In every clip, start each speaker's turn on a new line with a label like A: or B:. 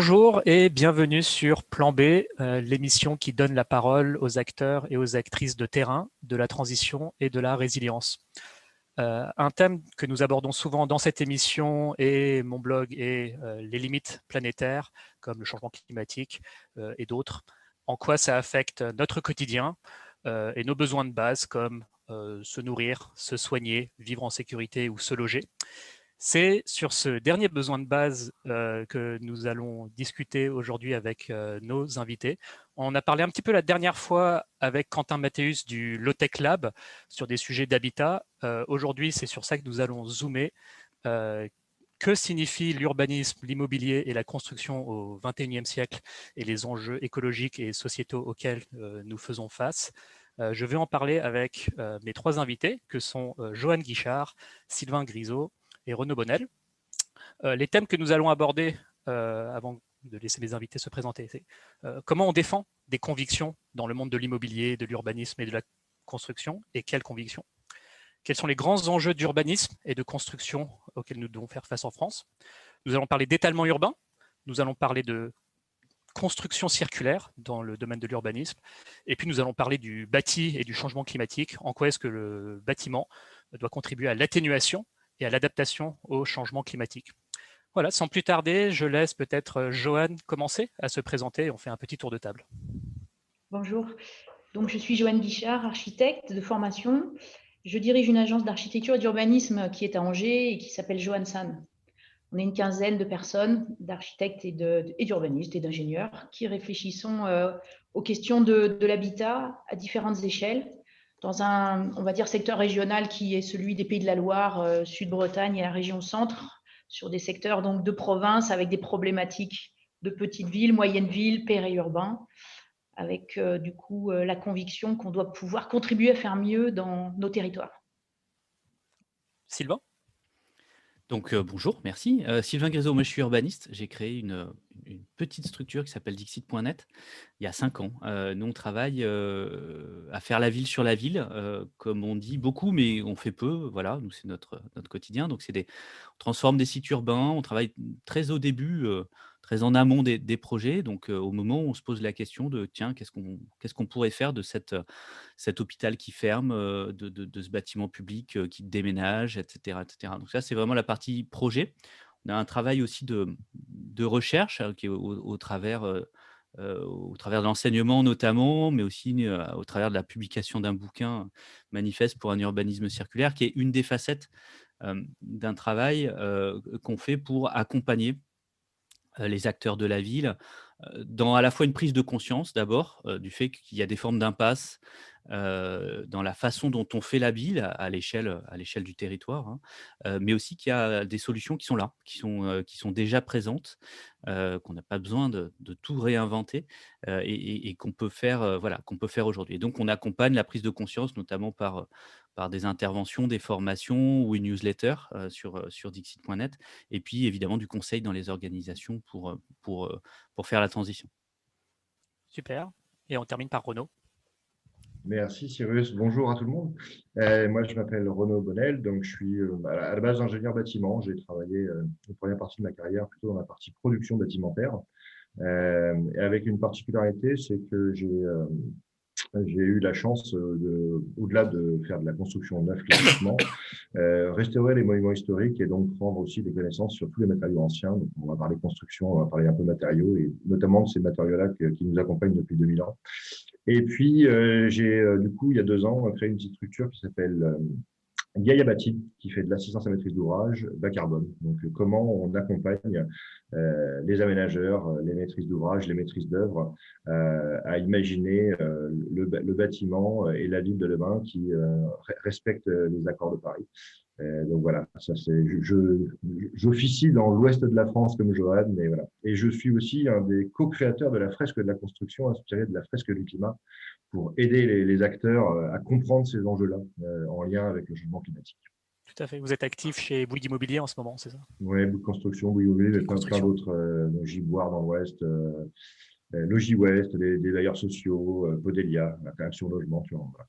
A: Bonjour et bienvenue sur Plan B, l'émission qui donne la parole aux acteurs et aux actrices de terrain, de la transition et de la résilience. Un thème que nous abordons souvent dans cette émission et mon blog est les limites planétaires, comme le changement climatique et d'autres. En quoi ça affecte notre quotidien et nos besoins de base comme se nourrir, se soigner, vivre en sécurité ou se loger. C'est sur ce dernier besoin de base que nous allons discuter aujourd'hui avec nos invités. On a parlé un petit peu la dernière fois avec Quentin Mathéus du Low-Tech Lab sur des sujets d'habitat. Aujourd'hui, c'est sur ça que nous allons zoomer. Que signifie l'urbanisme, l'immobilier et la construction au XXIe siècle et les enjeux écologiques et sociétaux auxquels nous faisons face? Je vais en parler avec mes trois invités que sont Joanne Guichard, Sylvain Grisot et Renaud Bonnel. Les thèmes que nous allons aborder avant de laisser mes invités se présenter, c'est comment on défend des convictions dans le monde de l'immobilier, de l'urbanisme et de la construction, et quelles convictions? Quels sont les grands enjeux d'urbanisme et de construction auxquels nous devons faire face en France? Nous allons parler d'étalement urbain, nous allons parler de construction circulaire dans le domaine de l'urbanisme, et puis nous allons parler du bâti et du changement climatique. En quoi est-ce que le bâtiment doit contribuer à l'atténuation et à l'adaptation au changement climatique? Voilà, sans plus tarder, je laisse peut-être Joanne commencer à se présenter et on fait un petit tour de table.
B: Bonjour, donc je suis Joanne Guichard, architecte de formation. Je dirige une agence d'architecture et d'urbanisme qui est à Angers et qui s'appelle Joanne San. On est une quinzaine de personnes, d'architectes et d'urbanistes et d'ingénieurs qui réfléchissons aux questions de l'habitat à différentes échelles dans un, on va dire, secteur régional qui est celui des Pays de la Loire, Sud-Bretagne et la région centre, sur des secteurs donc de province avec des problématiques de petites villes, moyennes villes, périurbains, avec du coup la conviction qu'on doit pouvoir contribuer à faire mieux dans nos territoires.
A: Sylvain?
C: Donc bonjour, merci. Sylvain Grisot, moi je suis urbaniste. J'ai créé une petite structure qui s'appelle Dixit.net il y a 5 ans. Nous, on travaille à faire la ville sur la ville, comme on dit beaucoup, mais on fait peu. Voilà, nous, c'est notre quotidien. Donc, on transforme des sites urbains, on travaille très au début, très en amont des projets. Donc, au moment où on se pose la question de, tiens, qu'est-ce qu'on pourrait faire de cet hôpital qui ferme, de ce bâtiment public qui déménage, etc., etc. Donc ça, c'est vraiment la partie projet. On a un travail aussi de recherche qui est au travers de l'enseignement notamment, mais aussi au travers de la publication d'un bouquin manifeste pour un urbanisme circulaire, qui est une des facettes d'un travail qu'on fait pour accompagner les acteurs de la ville, dans à la fois une prise de conscience d'abord, du fait qu'il y a des formes d'impasse, dans la façon dont on fait la ville à l'échelle du territoire, hein, mais aussi qu'il y a des solutions qui sont là, qui sont déjà présentes, qu'on n'a pas besoin de tout réinventer, et qu'on peut faire, voilà, qu'on peut faire aujourd'hui. Et donc on accompagne la prise de conscience notamment par des interventions, des formations ou une newsletter, sur Dixit.net, et puis évidemment du conseil dans les organisations pour faire la transition.
A: Super. Et on termine par Renaud.
D: Merci Cyrus, bonjour à tout le monde. Moi je m'appelle Renaud Bonnel, donc je suis à la base ingénieur bâtiment. J'ai travaillé la première partie de ma carrière plutôt dans la partie production bâtimentaire. Et avec une particularité, c'est que j'ai eu la chance, au-delà de faire de la construction neuve classiquement, restaurer les monuments historiques et donc prendre aussi des connaissances sur tous les matériaux anciens. Donc, on va parler construction, on va parler un peu matériaux et notamment de ces matériaux-là qui nous accompagnent depuis 2000 ans. Et puis, du coup, il y a 2 ans, créé une petite structure qui s'appelle Gaïa Bâti, qui fait de l'assistance à maîtrise d'ouvrage bas carbone. Donc, comment on accompagne les aménageurs, les maîtrises d'ouvrage, les maîtrises d'œuvre à imaginer le bâtiment et la ville de demain qui respecte les accords de Paris. Donc voilà, ça c'est, j'officie dans l'ouest de la France comme Johan, mais voilà. Et je suis aussi un des co-créateurs de la fresque de la construction inspirée de la fresque du climat pour aider les acteurs à comprendre ces enjeux-là en lien avec le changement climatique.
A: Tout à fait. Vous êtes actif chez Bouygues Immobilier en ce moment, c'est ça?
D: Oui, Bouygues Construction, Bouygues Immobilier, mais plein d'autres, Giboire dans l'ouest, Logis Ouest, des bailleurs sociaux, Podelia, Action Logement, tu vois. Voilà.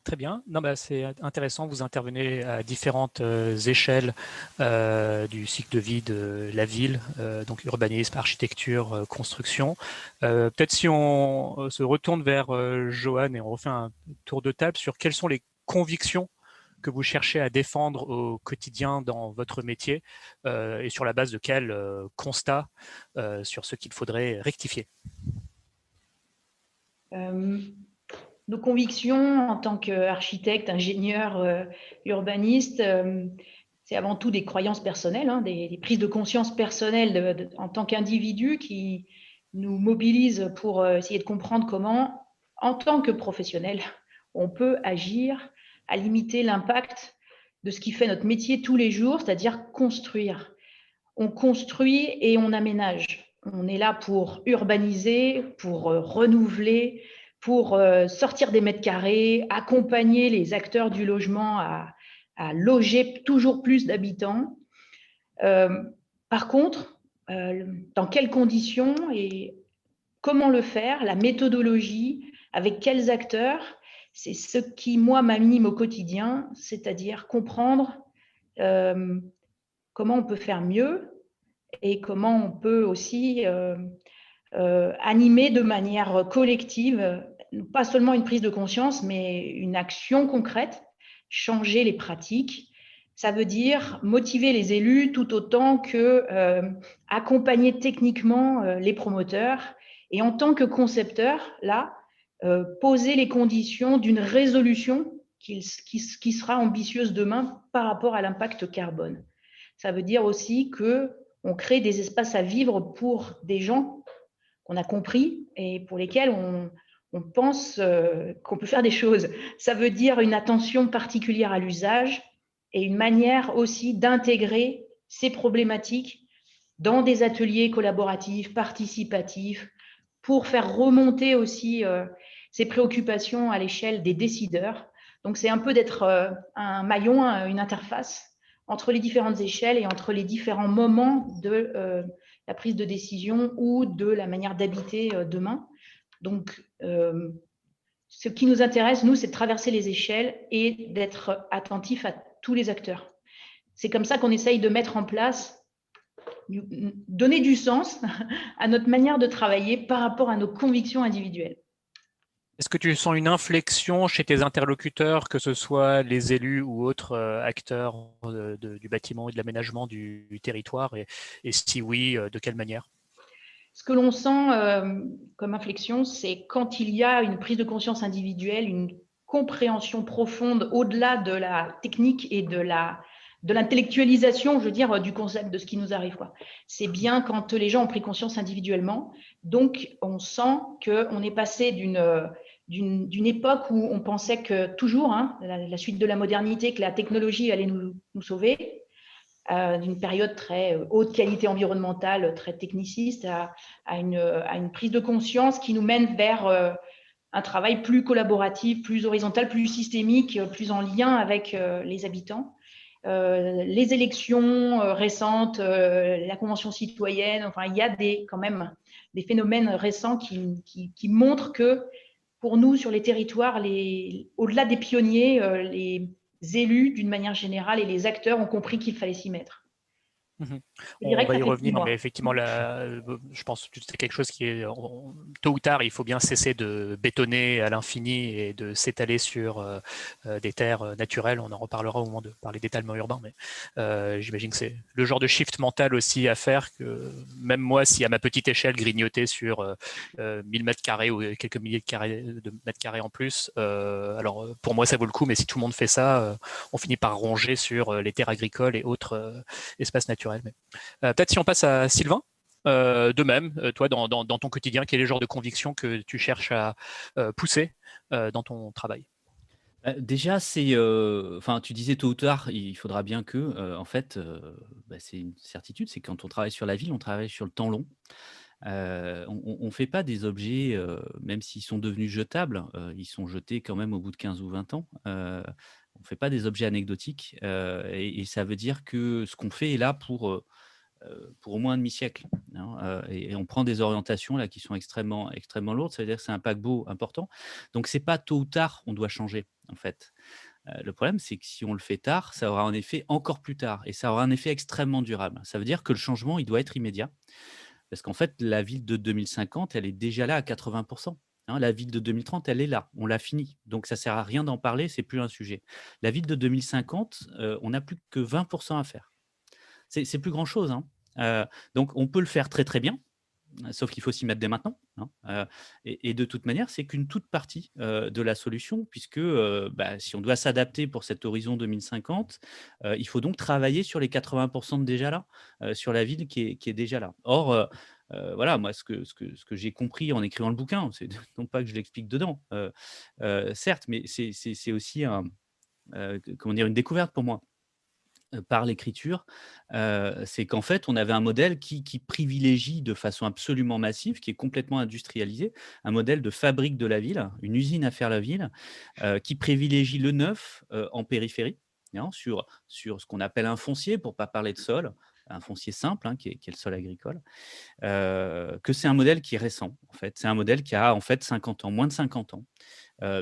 A: Très bien. Non, bah, c'est intéressant. Vous intervenez à différentes échelles du cycle de vie de la ville, donc urbanisme, architecture, construction. Peut-être si on se retourne vers Johan et on refait un tour de table sur quelles sont les convictions que vous cherchez à défendre au quotidien dans votre métier et sur la base de quels constats sur ce qu'il faudrait rectifier.
B: Nos convictions en tant qu'architecte, ingénieur, urbaniste, c'est avant tout des croyances personnelles, hein, des prises de conscience personnelles en tant qu'individu qui nous mobilisent pour essayer de comprendre comment, en tant que professionnel, on peut agir à limiter l'impact de ce qui fait notre métier tous les jours, c'est-à-dire construire. On construit et on aménage. On est là pour urbaniser, pour renouveler, pour sortir des mètres carrés, accompagner les acteurs du logement à loger toujours plus d'habitants. Par contre, dans quelles conditions et comment le faire, la méthodologie, avec quels acteurs, c'est ce qui, moi, m'anime au quotidien, c'est-à-dire comprendre comment on peut faire mieux et comment on peut aussi animer de manière collective, pas seulement une prise de conscience, mais une action concrète, changer les pratiques. Ça veut dire motiver les élus tout autant que accompagner techniquement les promoteurs. Et en tant que concepteur, là, poser les conditions d'une résolution qui sera ambitieuse demain par rapport à l'impact carbone. Ça veut dire aussi qu'on crée des espaces à vivre pour des gens qu'on a compris et pour lesquels on pense qu'on peut faire des choses. Ça veut dire une attention particulière à l'usage et une manière aussi d'intégrer ces problématiques dans des ateliers collaboratifs, participatifs, pour faire remonter aussi ces préoccupations à l'échelle des décideurs. Donc, c'est un peu d'être un maillon, une interface entre les différentes échelles et entre les différents moments de la prise de décision ou de la manière d'habiter demain. Donc, ce qui nous intéresse, nous, c'est de traverser les échelles et d'être attentif à tous les acteurs. C'est comme ça qu'on essaye de mettre en place, donner du sens à notre manière de travailler par rapport à nos convictions individuelles.
A: Est-ce que tu sens une inflexion chez tes interlocuteurs, que ce soit les élus ou autres acteurs du bâtiment et de l'aménagement du territoire, et si oui, de quelle manière?
B: Ce que l'on sent comme inflexion, c'est quand il y a une prise de conscience individuelle, une compréhension profonde au-delà de la technique et de l'intellectualisation, je veux dire, du concept de ce qui nous arrive, quoi. C'est bien quand les gens ont pris conscience individuellement. Donc, on sent qu'on est passé d'une époque où on pensait que toujours, hein, la suite de la modernité, que la technologie allait nous sauver, d'une période très haute qualité environnementale, très techniciste, à une prise de conscience qui nous mène vers un travail plus collaboratif, plus horizontal, plus systémique, plus en lien avec les habitants. Les élections récentes, la Convention citoyenne, enfin, il y a quand même des phénomènes récents qui montrent que pour nous, sur les territoires, au-delà des pionniers, les élus, d'une manière générale, et les acteurs ont compris qu'il fallait s'y mettre.
A: On va y revenir, mais effectivement, je pense que c'est quelque chose qui est, tôt ou tard, il faut bien cesser de bétonner à l'infini et de s'étaler sur des terres naturelles. On en reparlera au moment de parler d'étalement urbain, mais j'imagine que c'est le genre de shift mental aussi à faire, que même moi, si à ma petite échelle, grignoter sur 1000 mètres carrés ou quelques milliers de mètres carrés en plus, alors pour moi, ça vaut le coup, mais si tout le monde fait ça, on finit par ronger sur les terres agricoles et autres espaces naturels. Mais peut-être si on passe à Sylvain, de même, toi, dans ton quotidien, quel est le genre de conviction que tu cherches à pousser dans ton travail?
C: Déjà, tu disais tôt ou tard, il faudra bien que, en fait, c'est une certitude, c'est quand on travaille sur la ville, on travaille sur le temps long. On fait pas des objets, même s'ils sont devenus jetables, ils sont jetés quand même au bout de 15 ou 20 ans. On fait pas des objets anecdotiques, et ça veut dire que ce qu'on fait est là pour, pour au moins un demi-siècle, hein, et on prend des orientations là qui sont extrêmement, extrêmement lourdes. Ça veut dire que c'est un paquebot important. Donc, c'est pas tôt ou tard, on doit changer, en fait. Le problème, c'est que si on le fait tard, ça aura un effet encore plus tard et ça aura un effet extrêmement durable. Ça veut dire que le changement, il doit être immédiat parce qu'en fait, la ville de 2050, elle est déjà là à 80. Hein, la ville de 2030, elle est là, on l'a fini. Donc ça sert à rien d'en parler, c'est plus un sujet. La ville de 2050, on n'a plus que 20 à faire. C'est plus grand-chose, hein. Donc on peut le faire très, très bien, sauf qu'il faut s'y mettre dès maintenant, hein, et de toute manière, c'est qu'une toute partie, de la solution puisque, si on doit s'adapter pour cet horizon 2050, il faut donc travailler sur les 80 de déjà là, sur la ville qui est déjà là. Or, voilà, moi ce que j'ai compris en écrivant le bouquin, c'est non pas que je l'explique dedans, certes, mais c'est aussi un, comment dire? Une découverte pour moi par l'écriture, c'est qu'en fait, on avait un modèle qui privilégie de façon absolument massive, qui est complètement industrialisé, un modèle de fabrique de la ville, une usine à faire la ville, qui privilégie le neuf, en périphérie, hein, sur ce qu'on appelle un foncier, pour pas parler de sol, un foncier simple, hein, qui est le sol agricole. Que c'est un modèle qui est récent, en fait. C'est un modèle qui a, en fait, 50 ans, moins de 50 ans.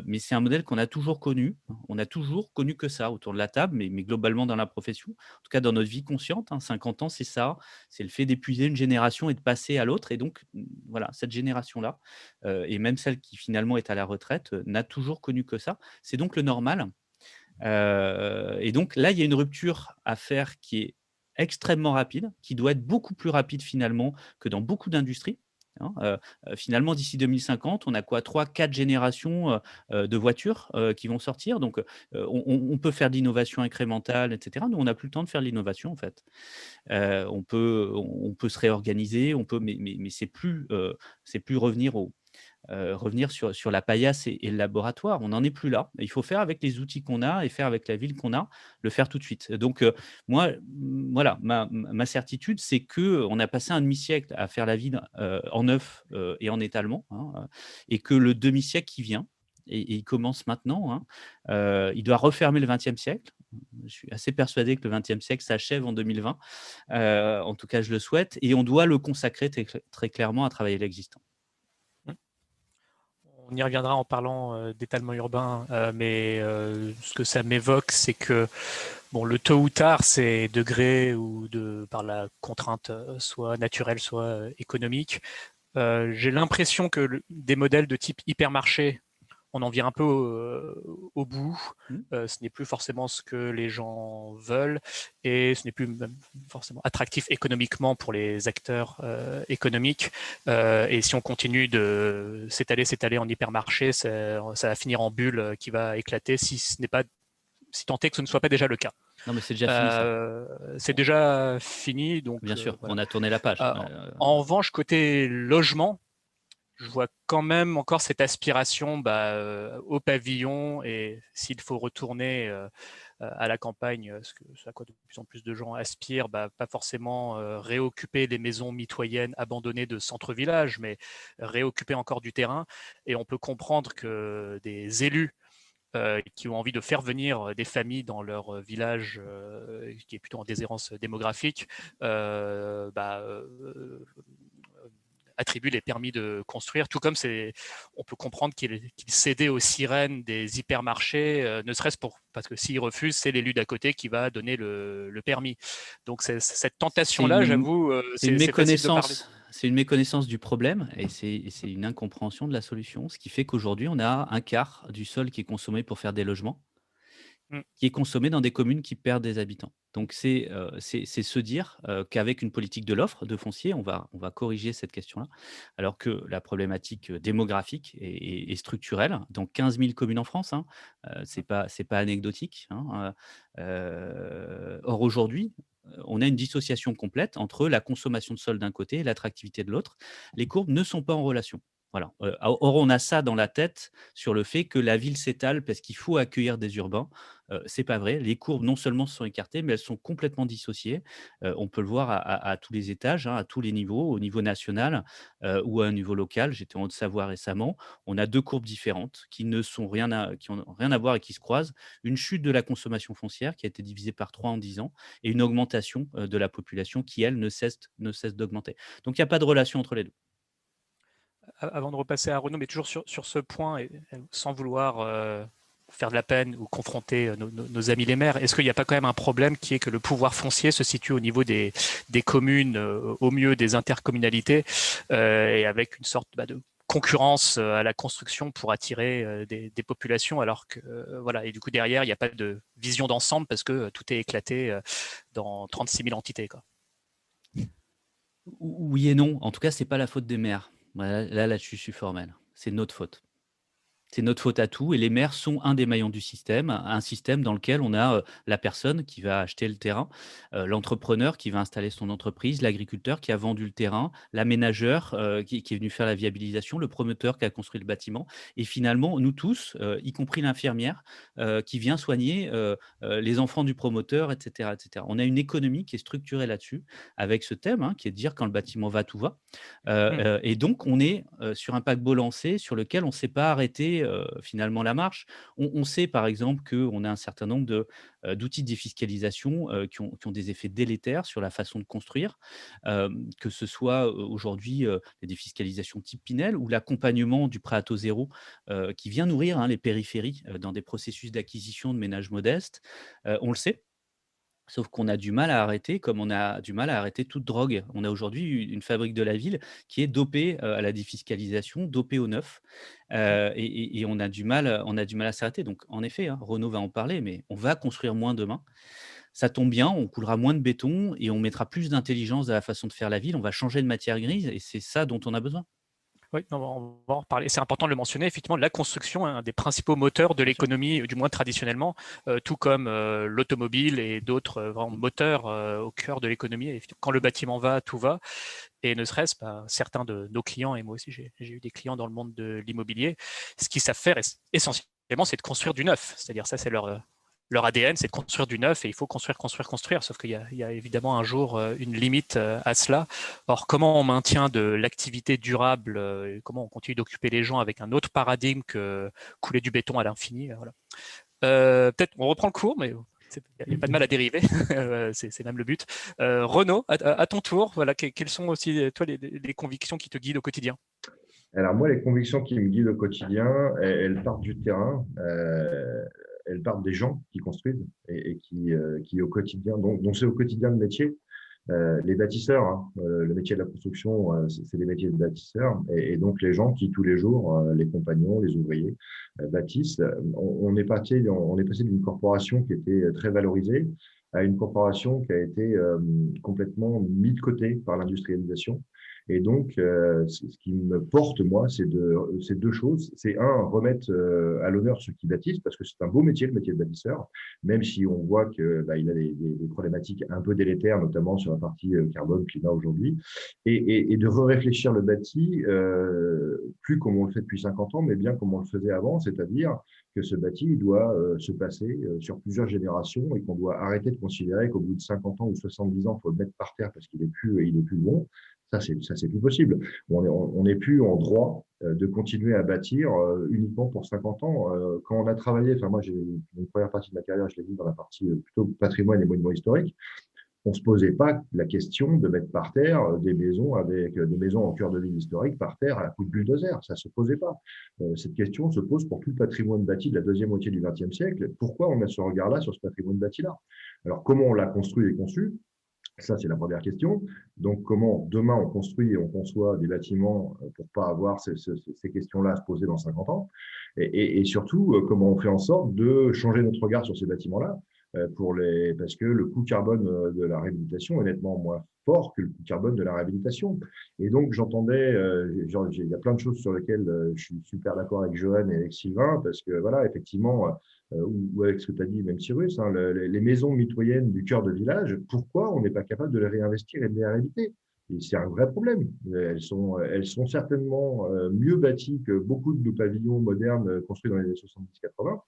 C: Mais c'est un modèle qu'on a toujours connu. On a toujours connu que ça autour de la table, mais globalement dans la profession. En tout cas, dans notre vie consciente, hein, 50 ans, c'est ça. C'est le fait d'épuiser une génération et de passer à l'autre. Et donc, voilà, cette génération-là, et même celle qui finalement est à la retraite, n'a toujours connu que ça. C'est donc le normal. Et donc là, il y a une rupture à faire qui est extrêmement rapide, qui doit être beaucoup plus rapide finalement que dans beaucoup d'industries, hein. Finalement, d'ici 2050, on a quoi? 3-4 générations, de voitures, qui vont sortir. Donc, on peut faire de l'innovation incrémentale et cetera. Nous, on n'a plus le temps de faire de l'innovation, en fait. On peut se réorganiser, mais c'est plus revenir sur la paillasse et le laboratoire. On n'en est plus là. Il faut faire avec les outils qu'on a et faire avec la ville qu'on a, le faire tout de suite. Donc, moi, voilà, ma certitude, c'est qu'on a passé un demi-siècle à faire la ville, en neuf, et en étalement, hein, et que le demi-siècle qui vient, et il commence maintenant, hein, il doit refermer le 20e siècle. Je suis assez persuadé que le 20e siècle s'achève en 2020. En tout cas, je le souhaite, et on doit le consacrer très clairement à travailler l'existant.
A: On y reviendra en parlant d'étalement urbain, mais ce que ça m'évoque, c'est que bon, le tôt ou tard, c'est de gré ou par la contrainte soit naturelle, soit économique. J'ai l'impression que des modèles de type hypermarché, on en vient un peu au bout. Ce n'est plus forcément ce que les gens veulent et ce n'est plus même forcément attractif économiquement pour les acteurs économiques. Et si on continue de s'étaler en hypermarché, ça va finir en bulle qui va éclater si tant est que ce ne soit pas déjà le cas.
C: Non, mais c'est déjà fini ça.
A: C'est déjà fini. Donc,
C: bien sûr,
A: voilà.
C: On a tourné la page.
A: En revanche, côté logement, je vois quand même encore cette aspiration au pavillon, et s'il faut retourner à la campagne, ce à quoi de plus en plus de gens aspirent, pas forcément réoccuper les maisons mitoyennes abandonnées de centre-village, mais réoccuper encore du terrain. Et on peut comprendre que des élus qui ont envie de faire venir des familles dans leur village qui est plutôt en déshérence démographique, attribue les permis de construire, tout comme on peut comprendre qu'il cédait aux sirènes des hypermarchés, ne serait-ce parce que s'il refuse, c'est l'élu d'à côté qui va donner le permis. Donc cette tentation-là, j'avoue, c'est facile de parler.
C: C'est une méconnaissance du problème et c'est une incompréhension de la solution, ce qui fait qu'aujourd'hui, on a un quart du sol qui est consommé pour faire des logements, qui est consommé dans des communes qui perdent des habitants. Donc, c'est se dire qu'avec une politique de l'offre de foncier, on va corriger cette question-là, alors que la problématique démographique est structurelle dans 15 000 communes en France, hein. C'est pas anecdotique, hein. Or, aujourd'hui, on a une dissociation complète entre la consommation de sol d'un côté et l'attractivité de l'autre. Les courbes ne sont pas en relation. Voilà. Or, on a ça dans la tête sur le fait que la ville s'étale parce qu'il faut accueillir des urbains. C'est pas vrai. Les courbes, non seulement se sont écartées, mais elles sont complètement dissociées. On peut le voir à tous les étages, hein, à tous les niveaux, au niveau national ou à un niveau local. J'étais en Haute-Savoie récemment. On a 2 courbes différentes qui ne sont qui ont rien à voir et qui se croisent. Une chute de la consommation foncière qui a été divisée par 3 en 10 ans et une augmentation de la population qui, elle, ne cesse d'augmenter. Donc il n'y a pas de relation entre les 2.
A: Avant de repasser à Renaud, mais toujours sur ce point, et sans vouloir faire de la peine ou confronter nos amis les maires, est-ce qu'il n'y a pas quand même un problème qui est que le pouvoir foncier se situe au niveau des communes, au mieux des intercommunalités, et avec une sorte de concurrence à la construction pour attirer des populations, alors que voilà, et du coup derrière il n'y a pas de vision d'ensemble parce que tout est éclaté dans 36 000 entités, quoi.
C: Oui et non. En tout cas, c'est pas la faute des maires. Voilà, là-dessus, je suis formel. C'est notre faute. C'est notre faute à tout et les maires sont un des maillons du système, un système dans lequel on a la personne qui va acheter le terrain, l'entrepreneur qui va installer son entreprise, l'agriculteur qui a vendu le terrain, l'aménageur qui est venu faire la viabilisation, le promoteur qui a construit le bâtiment et finalement nous tous, y compris l'infirmière qui vient soigner les enfants du promoteur, etc., etc. On a une économie qui est structurée là-dessus avec ce thème hein, qui est de dire quand le bâtiment va, tout va. Et donc, on est sur un paquebot lancé sur lequel on ne s'est pas arrêté finalement la marche. On sait par exemple qu'on a un certain nombre d'outils de défiscalisation qui ont des effets délétères sur la façon de construire, que ce soit aujourd'hui les défiscalisations type Pinel ou l'accompagnement du prêt à taux zéro qui vient nourrir hein, les périphéries dans des processus d'acquisition de ménages modestes. On le sait. Sauf qu'on a du mal à arrêter, comme on a du mal à arrêter toute drogue. On a aujourd'hui une fabrique de la ville qui est dopée à la défiscalisation, dopée au neuf, et on a du mal à s'arrêter. Donc en effet, hein, Renaud va en parler, mais on va construire moins demain. Ça tombe bien, on coulera moins de béton et on mettra plus d'intelligence dans la façon de faire la ville. On va changer de matière grise et c'est ça dont on a besoin.
A: Oui, non, on va en reparler. C'est important de le mentionner. Effectivement, la construction est un des principaux moteurs de
C: Bien sûr.
A: l'économie, du moins traditionnellement, tout comme l'automobile et d'autres vraiment moteurs au cœur de l'économie. Et quand le bâtiment va, tout va. Et ne serait-ce pas certains de nos clients, et moi aussi j'ai eu des clients dans le monde de l'immobilier, ce qu'ils savent faire essentiellement, c'est de construire du neuf. C'est-à-dire ça, c'est leur ADN, c'est de construire du neuf et il faut construire, construire, construire. Sauf qu'il y a évidemment un jour une limite à cela. Or, comment on maintient de l'activité durable, comment on continue d'occuper les gens avec un autre paradigme que couler du béton à l'infini, voilà. Peut-être on reprend le cours, mais il n'y a pas de mal à dériver, c'est même le but. Renaud, à ton tour, voilà, quelles sont aussi toi les convictions qui te guident au quotidien?
D: Alors moi, les convictions qui me guident au quotidien, elles partent du terrain, elles partent des gens qui construisent et qui au quotidien, dont c'est au quotidien le métier. Les bâtisseurs, hein, le métier de la construction, c'est des métiers de bâtisseurs, et donc les gens qui tous les jours, les compagnons, les ouvriers, bâtissent. On est passé d'une corporation qui était très valorisée à une corporation qui a été complètement mise de côté par l'industrialisation. Et donc, ce qui me porte, moi, c'est deux choses. C'est un, remettre à l'honneur ceux qui bâtissent, parce que c'est un beau métier, le métier de bâtisseur, même si on voit que il a des problématiques un peu délétères, notamment sur la partie carbone, climat aujourd'hui, et de réfléchir le bâti, plus comme on le fait depuis 50 ans, mais bien comme on le faisait avant, c'est-à-dire que ce bâti il doit se passer sur plusieurs générations et qu'on doit arrêter de considérer qu'au bout de 50 ans ou 70 ans, il faut le mettre par terre parce qu'il est plus bon. Ça, c'est plus possible. On n'est plus en droit de continuer à bâtir uniquement pour 50 ans. Quand on a travaillé, enfin moi, j'ai une première partie de ma carrière, je l'ai dit dans la partie plutôt patrimoine et monument historique, on ne se posait pas la question de mettre par terre des maisons avec des maisons en cœur de ville historique par terre à la coup de bulldozer. Ça ne se posait pas. Cette question se pose pour tout le patrimoine bâti de la deuxième moitié du XXe siècle. Pourquoi on a ce regard-là sur ce patrimoine bâti-là? Alors, comment on l'a construit et conçu? Ça, c'est la première question. Donc, comment demain on construit et on conçoit des bâtiments pour pas avoir ces questions-là à se poser dans 50 ans? Et surtout, comment on fait en sorte de changer notre regard sur ces bâtiments-là parce que le coût carbone de la réhabilitation est nettement moins fort que le coût carbone de la réhabilitation. Et donc, j'entendais, il y a plein de choses sur lesquelles je suis super d'accord avec Johan et avec Sylvain, parce que voilà, effectivement, ou avec ce que tu as dit, même Cyrus, hein, les maisons mitoyennes du cœur de village, pourquoi on n'est pas capable de les réinvestir et de les réhabiliter? Et c'est un vrai problème. Elles sont certainement mieux bâties que beaucoup de nos pavillons modernes construits dans les années 70-80.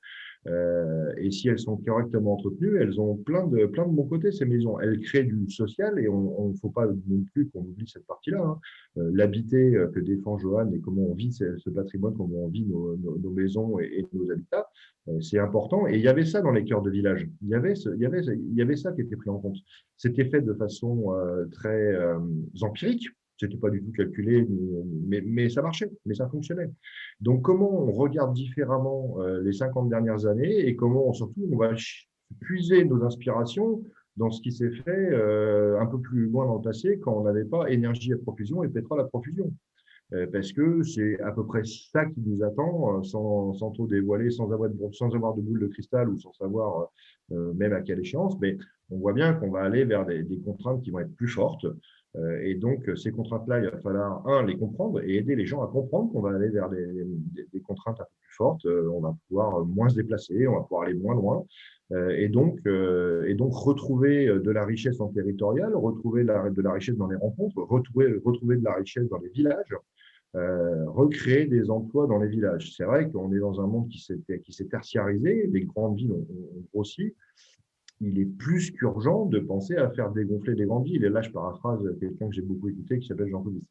D: Et si elles sont correctement entretenues, elles ont plein de bons côtés, ces maisons. Elles créent du social et on ne faut pas non plus qu'on oublie cette partie-là. Hein. L'habiter que défend Johan et comment on vit ce patrimoine, comment on vit nos maisons et nos habitats, c'est important. Et il y avait ça dans les cœurs de village. Il y avait ça qui était pris en compte. C'était fait de façon très empirique. C'était pas du tout calculé, mais ça marchait, mais ça fonctionnait. Donc, comment on regarde différemment les 50 dernières années et comment, surtout, on va puiser nos inspirations dans ce qui s'est fait un peu plus loin dans le passé quand on n'avait pas énergie à profusion et pétrole à profusion. Parce que c'est à peu près ça qui nous attend, sans trop dévoiler, sans avoir de boule de cristal ou sans savoir même à quelle échéance. Mais on voit bien qu'on va aller vers des contraintes qui vont être plus fortes. Et donc, ces contraintes-là, il va falloir, les comprendre et aider les gens à comprendre qu'on va aller vers des contraintes un peu plus fortes. On va pouvoir moins se déplacer, on va pouvoir aller moins loin. Et donc retrouver de la richesse en territorial, retrouver de la richesse dans les rencontres, retrouver de la richesse dans les villages, recréer des emplois dans les villages. C'est vrai qu'on est dans un monde qui s'est tertiarisé, les grandes villes ont grossi. Il est plus qu'urgent de penser à faire dégonfler les grandes villes. Et là, je paraphrase quelqu'un que j'ai beaucoup écouté qui s'appelle Jean Covici.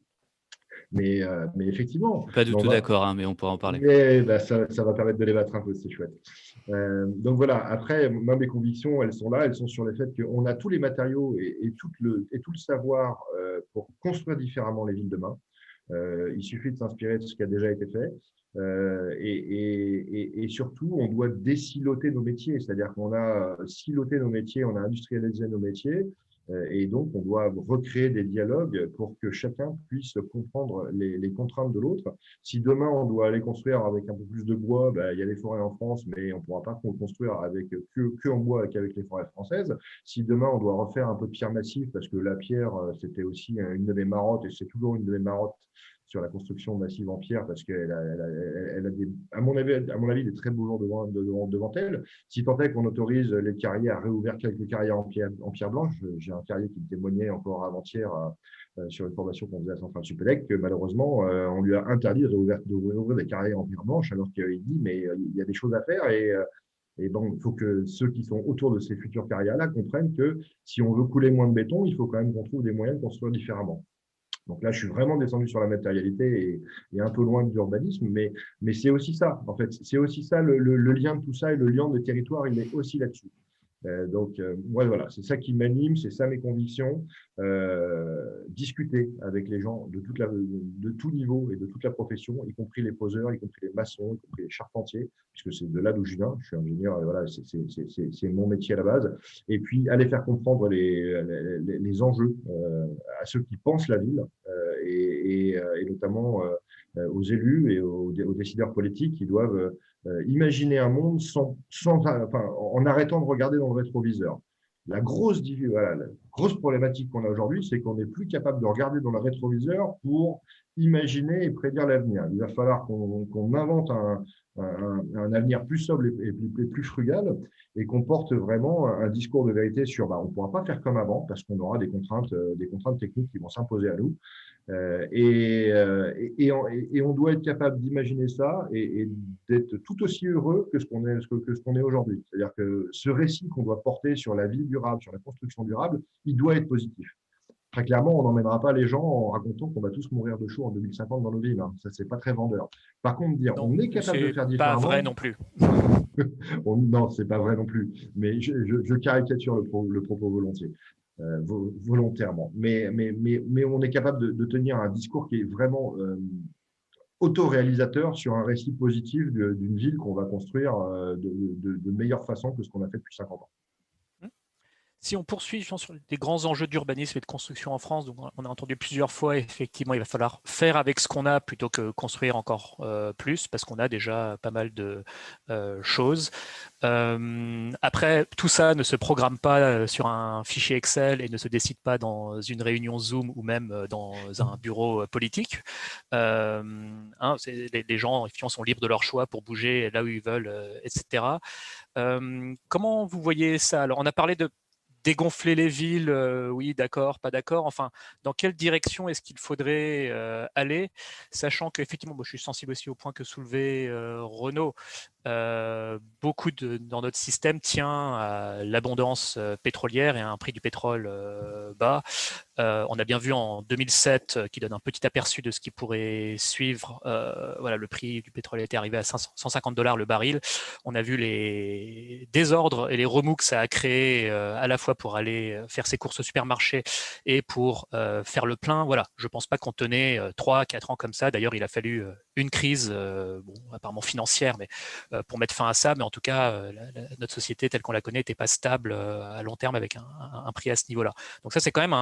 D: Mais effectivement.
C: Pas du tout d'accord, hein, mais on pourra en parler.
D: Mais ça va permettre de les battre un peu, c'est chouette. Donc voilà, après, moi, mes convictions, elles sont là, elles sont sur le fait qu'on a tous les matériaux et tout le savoir pour construire différemment les villes demain. Il suffit de s'inspirer de ce qui a déjà été fait. Et surtout, on doit désiloter nos métiers, c'est-à-dire qu'on a siloté nos métiers, on a industrialisé nos métiers, et donc on doit recréer des dialogues pour que chacun puisse comprendre les contraintes de l'autre. Si demain on doit aller construire avec un peu plus de bois, il y a les forêts en France, mais on ne pourra pas construire avec que en bois qu'avec les forêts françaises. Si demain on doit refaire un peu de pierre massive, parce que la pierre, c'était aussi une de mes marottes, et c'est toujours une de mes marottes sur la construction massive en pierre, parce qu'elle a à mon avis, des très beaux jours devant elle. Si tant est qu'on autorise les carriers à réouvrir quelques carrières en pierre blanche, j'ai un carrier qui me témoignait encore avant-hier sur une formation qu'on faisait à Centrale Supélec, que malheureusement, on lui a interdit de réouvrir des carrières en pierre blanche, alors qu'il dit, mais il y a des choses à faire et bon, il faut que ceux qui sont autour de ces futures carrières-là comprennent que si on veut couler moins de béton, il faut quand même qu'on trouve des moyens de construire différemment. Donc là, je suis vraiment descendu sur la matérialité et un peu loin de l'urbanisme, mais c'est aussi ça, en fait. C'est aussi ça, le lien de tout ça et le lien de territoire, il est aussi là-dessus. Donc, voilà, c'est ça qui m'anime, c'est ça mes convictions. Discuter avec les gens de tout niveau et de toute la profession, y compris les poseurs, y compris les maçons, y compris les charpentiers, puisque c'est de là d'où je viens. Je suis ingénieur et voilà, c'est mon métier à la base. Et puis, aller faire comprendre les enjeux à ceux qui pensent la ville et notamment aux élus et aux décideurs politiques qui doivent imaginer un monde en arrêtant de regarder dans le rétroviseur. La grosse problématique qu'on a aujourd'hui, c'est qu'on n'est plus capable de regarder dans le rétroviseur pour imaginer et prédire l'avenir. Il va falloir qu'on invente un avenir plus sobre et plus frugal et qu'on porte vraiment un discours de vérité sur on ne pourra pas faire comme avant parce qu'on aura des contraintes techniques qui vont s'imposer à nous. Et on doit être capable d'imaginer ça et d'être tout aussi heureux que ce qu'on est aujourd'hui. C'est-à-dire que ce récit qu'on doit porter sur la vie durable, sur la construction durable, il doit être positif. Très clairement, on n'emmènera pas les gens en racontant qu'on va tous mourir de chaud en 2050 dans nos villes. Hein. Ça, c'est pas très vendeur. Par contre, on est capable de faire différemment.
A: C'est pas vrai non plus.
D: Non, c'est pas vrai non plus. Mais je caricature le propos volontiers. Volontairement. Mais on est capable de tenir un discours qui est vraiment autoréalisateur sur un récit positif d'une ville qu'on va construire de meilleure façon que ce qu'on a fait depuis 50 ans.
A: Si on poursuit sur des grands enjeux d'urbanisme et de construction en France, donc on a entendu plusieurs fois, effectivement, il va falloir faire avec ce qu'on a plutôt que construire encore plus, parce qu'on a déjà pas mal de choses. Après, tout ça ne se programme pas sur un fichier Excel et ne se décide pas dans une réunion Zoom ou même dans un bureau politique. Les gens, effectivement, sont libres de leur choix pour bouger là où ils veulent, etc. Comment vous voyez ça? Alors, on a parlé dégonfler les villes, oui, d'accord, pas d'accord. Enfin, dans quelle direction est-ce qu'il faudrait aller, sachant qu'effectivement, je suis sensible aussi au point que soulevait Renaud. Beaucoup dans notre système tient à l'abondance pétrolière et à un prix du pétrole bas. On a bien vu en 2007, qui donne un petit aperçu de ce qui pourrait suivre. Voilà, le prix du pétrole était arrivé à 150$ le baril. On a vu les désordres et les remous que ça a créé à la fois pour aller faire ses courses au supermarché et pour faire le plein. Voilà, je ne pense pas qu'on tenait 3-4 ans comme ça. D'ailleurs, il a fallu une crise, apparemment financière, mais pour mettre fin à ça. Mais en tout cas, notre société telle qu'on la connaît n'était pas stable à long terme avec un prix à ce niveau-là. Donc ça, c'est quand même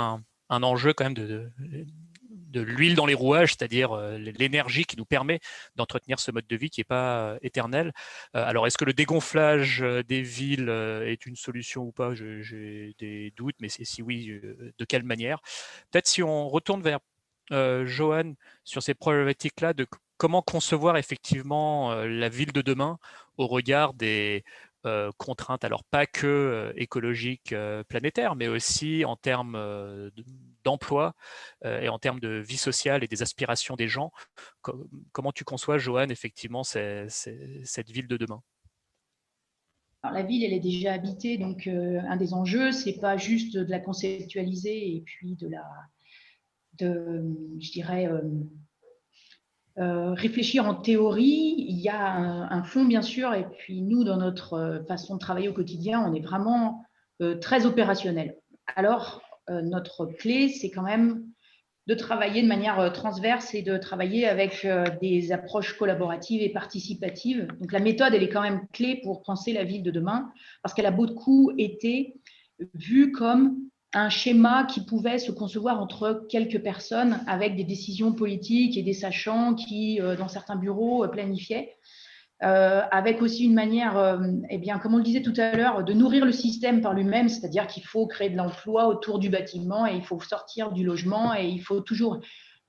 A: un enjeu quand même de l'huile dans les rouages, c'est-à-dire l'énergie qui nous permet d'entretenir ce mode de vie qui n'est pas éternel. Alors, est-ce que le dégonflage des villes est une solution ou pas? J'ai des doutes, mais si oui, de quelle manière? Peut-être si on retourne vers Johan sur ces problématiques-là, de comment concevoir effectivement la ville de demain au regard des contraintes, alors pas que écologiques, planétaires, mais aussi en termes d'emploi et en termes de vie sociale et des aspirations des gens. Comment tu conçois, Johan, effectivement, cette ville de demain?
B: Alors, la ville, elle est déjà habitée, donc un des enjeux, c'est pas juste de la conceptualiser et puis je dirais, réfléchir en théorie. Il y a un fond, bien sûr, et puis nous, dans notre façon de travailler au quotidien, on est vraiment très opérationnel. Alors, notre clé, c'est quand même de travailler de manière transverse et de travailler avec des approches collaboratives et participatives. Donc, la méthode, elle est quand même clé pour penser la ville de demain, parce qu'elle a beaucoup été vue comme un schéma qui pouvait se concevoir entre quelques personnes avec des décisions politiques et des sachants qui, dans certains bureaux, planifiaient. Avec aussi une manière, eh bien, comme on le disait tout à l'heure, de nourrir le système par lui-même, c'est-à-dire qu'il faut créer de l'emploi autour du bâtiment et il faut sortir du logement et il faut toujours,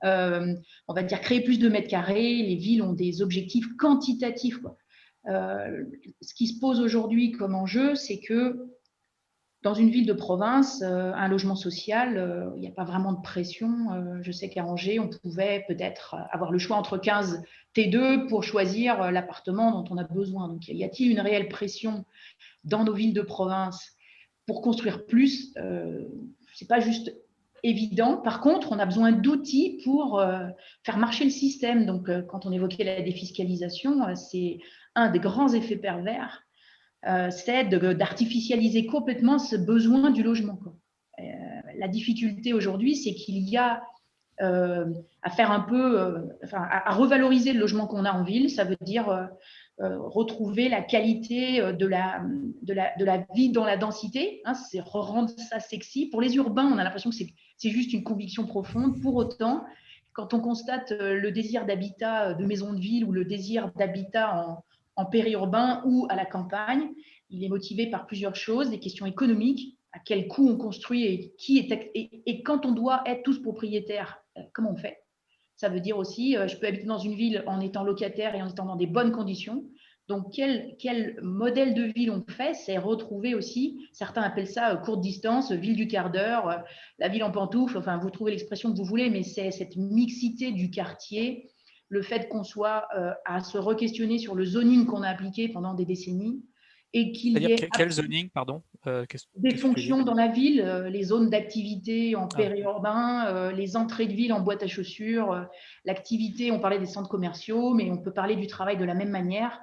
B: on va dire, créer plus de mètres carrés. Les villes ont des objectifs quantitatifs, quoi. Ce qui se pose aujourd'hui comme enjeu, c'est que dans une ville de province, un logement social, il n'y a pas vraiment de pression. Je sais qu'à Angers, on pouvait peut-être avoir le choix entre 15 T2 pour choisir l'appartement dont on a besoin. Donc, y a-t-il une réelle pression dans nos villes de province pour construire plus? Ce n'est pas juste évident. Par contre, on a besoin d'outils pour faire marcher le système. Donc, quand on évoquait la défiscalisation, c'est un des grands effets pervers. C'est d'artificialiser complètement ce besoin du logement. La difficulté aujourd'hui, c'est qu'il y a à faire un peu, à revaloriser le logement qu'on a en ville. Ça veut dire retrouver la qualité de la vie dans la densité. Hein, c'est rendre ça sexy. Pour les urbains, on a l'impression que c'est juste une conviction profonde. Pour autant, quand on constate le désir d'habitat de maison de ville ou le désir d'habitat en périurbain ou à la campagne, il est motivé par plusieurs choses, des questions économiques, à quel coût on construit et quand on doit être tous propriétaires, comment on fait? Ça veut dire aussi, je peux habiter dans une ville en étant locataire et en étant dans des bonnes conditions. Donc, quel modèle de ville on fait? C'est retrouver aussi, certains appellent ça courte distance, ville du quart d'heure, la ville en pantoufle, enfin, vous trouvez l'expression que vous voulez, mais c'est cette mixité du quartier, le fait qu'on soit à se re-questionner sur le zoning qu'on a appliqué pendant des décennies et qu'il y
A: C'est-à-dire
B: ait
A: quel zoning, pardon?
B: des
A: Qu'est-ce que tu veux dire?
B: fonctions dans la ville, les zones d'activité en
A: Ah.
B: périurbain, les entrées de ville en boîte à chaussures, l'activité, on parlait des centres commerciaux, mais on peut parler du travail de la même manière.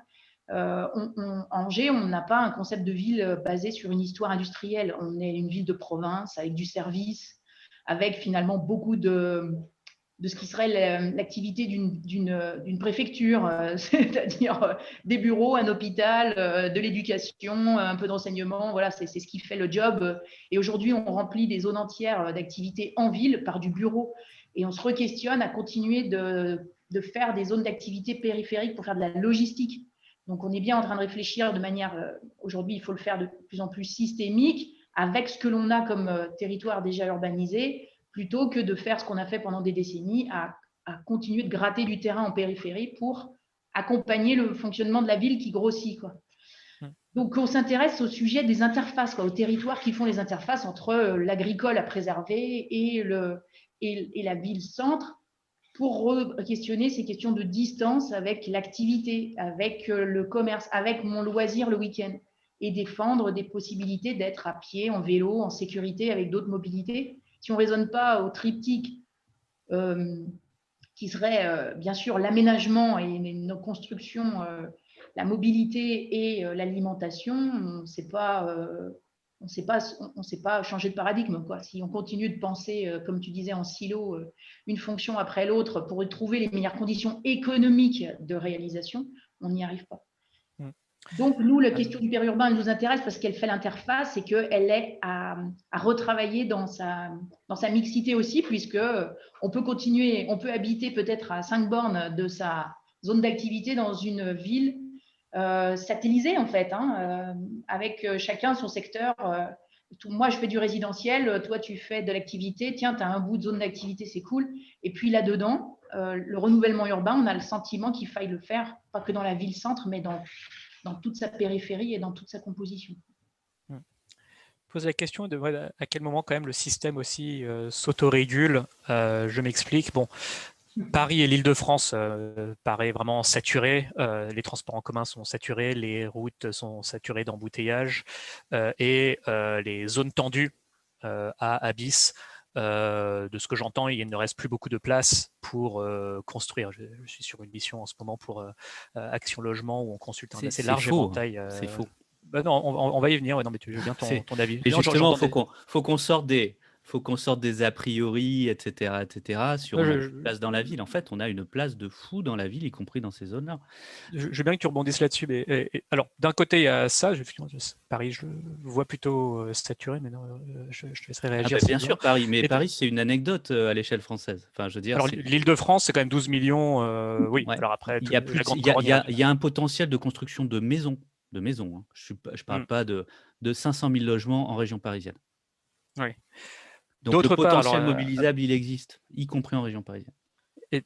B: Angers, on n'a pas un concept de ville basé sur une histoire industrielle. On est une ville de province avec du service, avec finalement beaucoup de ce qui serait l'activité d'une préfecture, c'est-à-dire des bureaux, un hôpital, de l'éducation, un peu d'enseignement. Voilà, c'est ce qui fait le job. Et aujourd'hui, on remplit des zones entières d'activités en ville par du bureau. Et on se re-questionne à continuer de faire des zones d'activité périphériques pour faire de la logistique. Donc, on est bien en train de réfléchir de manière, aujourd'hui, il faut le faire de plus en plus systémique, avec ce que l'on a comme territoire déjà urbanisé, plutôt que de faire ce qu'on a fait pendant des décennies, à continuer de gratter du terrain en périphérie pour accompagner le fonctionnement de la ville qui grossit, quoi. Donc, on s'intéresse au sujet des interfaces, aux territoires qui font les interfaces entre l'agricole à préserver et la ville-centre, pour questionner ces questions de distance avec l'activité, avec le commerce, avec mon loisir le week-end, et défendre des possibilités d'être à pied, en vélo, en sécurité, avec d'autres mobilités. Si on ne raisonne pas au triptyque qui serait bien sûr l'aménagement et nos constructions, la mobilité et l'alimentation, on ne sait pas changer de paradigme, quoi. Si on continue de penser, comme tu disais, en silo, une fonction après l'autre pour trouver les meilleures conditions économiques de réalisation, on n'y arrive pas. Donc, nous, la question du périurbain, elle nous intéresse parce qu'elle fait l'interface et qu'elle est à retravailler dans sa mixité aussi, puisque on peut continuer, on peut habiter peut-être à 5 bornes de sa zone d'activité dans une ville satellisée, en fait, avec chacun son secteur. Moi, je fais du résidentiel, toi, tu fais de l'activité. Tiens, tu as un bout de zone d'activité, c'est cool. Et puis là-dedans, le renouvellement urbain, on a le sentiment qu'il faille le faire, pas que dans la ville-centre, mais dans toute sa périphérie et dans toute sa composition.
A: Pose la question de à quel moment quand même le système aussi s'autorégule. Je m'explique. Bon, Paris et l'Île-de-France paraît vraiment saturé. Les transports en commun sont saturés, les routes sont saturées d'embouteillages et les zones tendues à Abyss. De ce que j'entends, il ne reste plus beaucoup de place pour construire. Je suis sur une mission en ce moment pour Action Logement où on consulte un assez large éventail.
C: C'est faux.
A: Bah non, on va y venir. Ouais, non, mais tu veux bien ton avis.
C: Et justement, faut qu'on sorte des a priori, etc. sur une place dans la ville. En fait, on a une place de fou dans la ville, y compris dans ces zones-là.
A: Je veux bien que tu rebondisses là-dessus. Mais alors, d'un côté, il y a ça. Paris, je le vois plutôt saturé, mais non, je te laisserai réagir.
C: Bien sûr, Paris. Mais Paris, c'est une anecdote à l'échelle française. Enfin, je veux dire.
A: Alors, l'Île-de-France, c'est quand même 12 millions. Oui. Ouais. Alors après,
C: il y a un potentiel de construction de maisons. Hein. Je parle pas de 500 000 logements en région parisienne.
A: Oui.
C: Donc, le potentiel mobilisable, il existe, y compris en région parisienne.
A: Et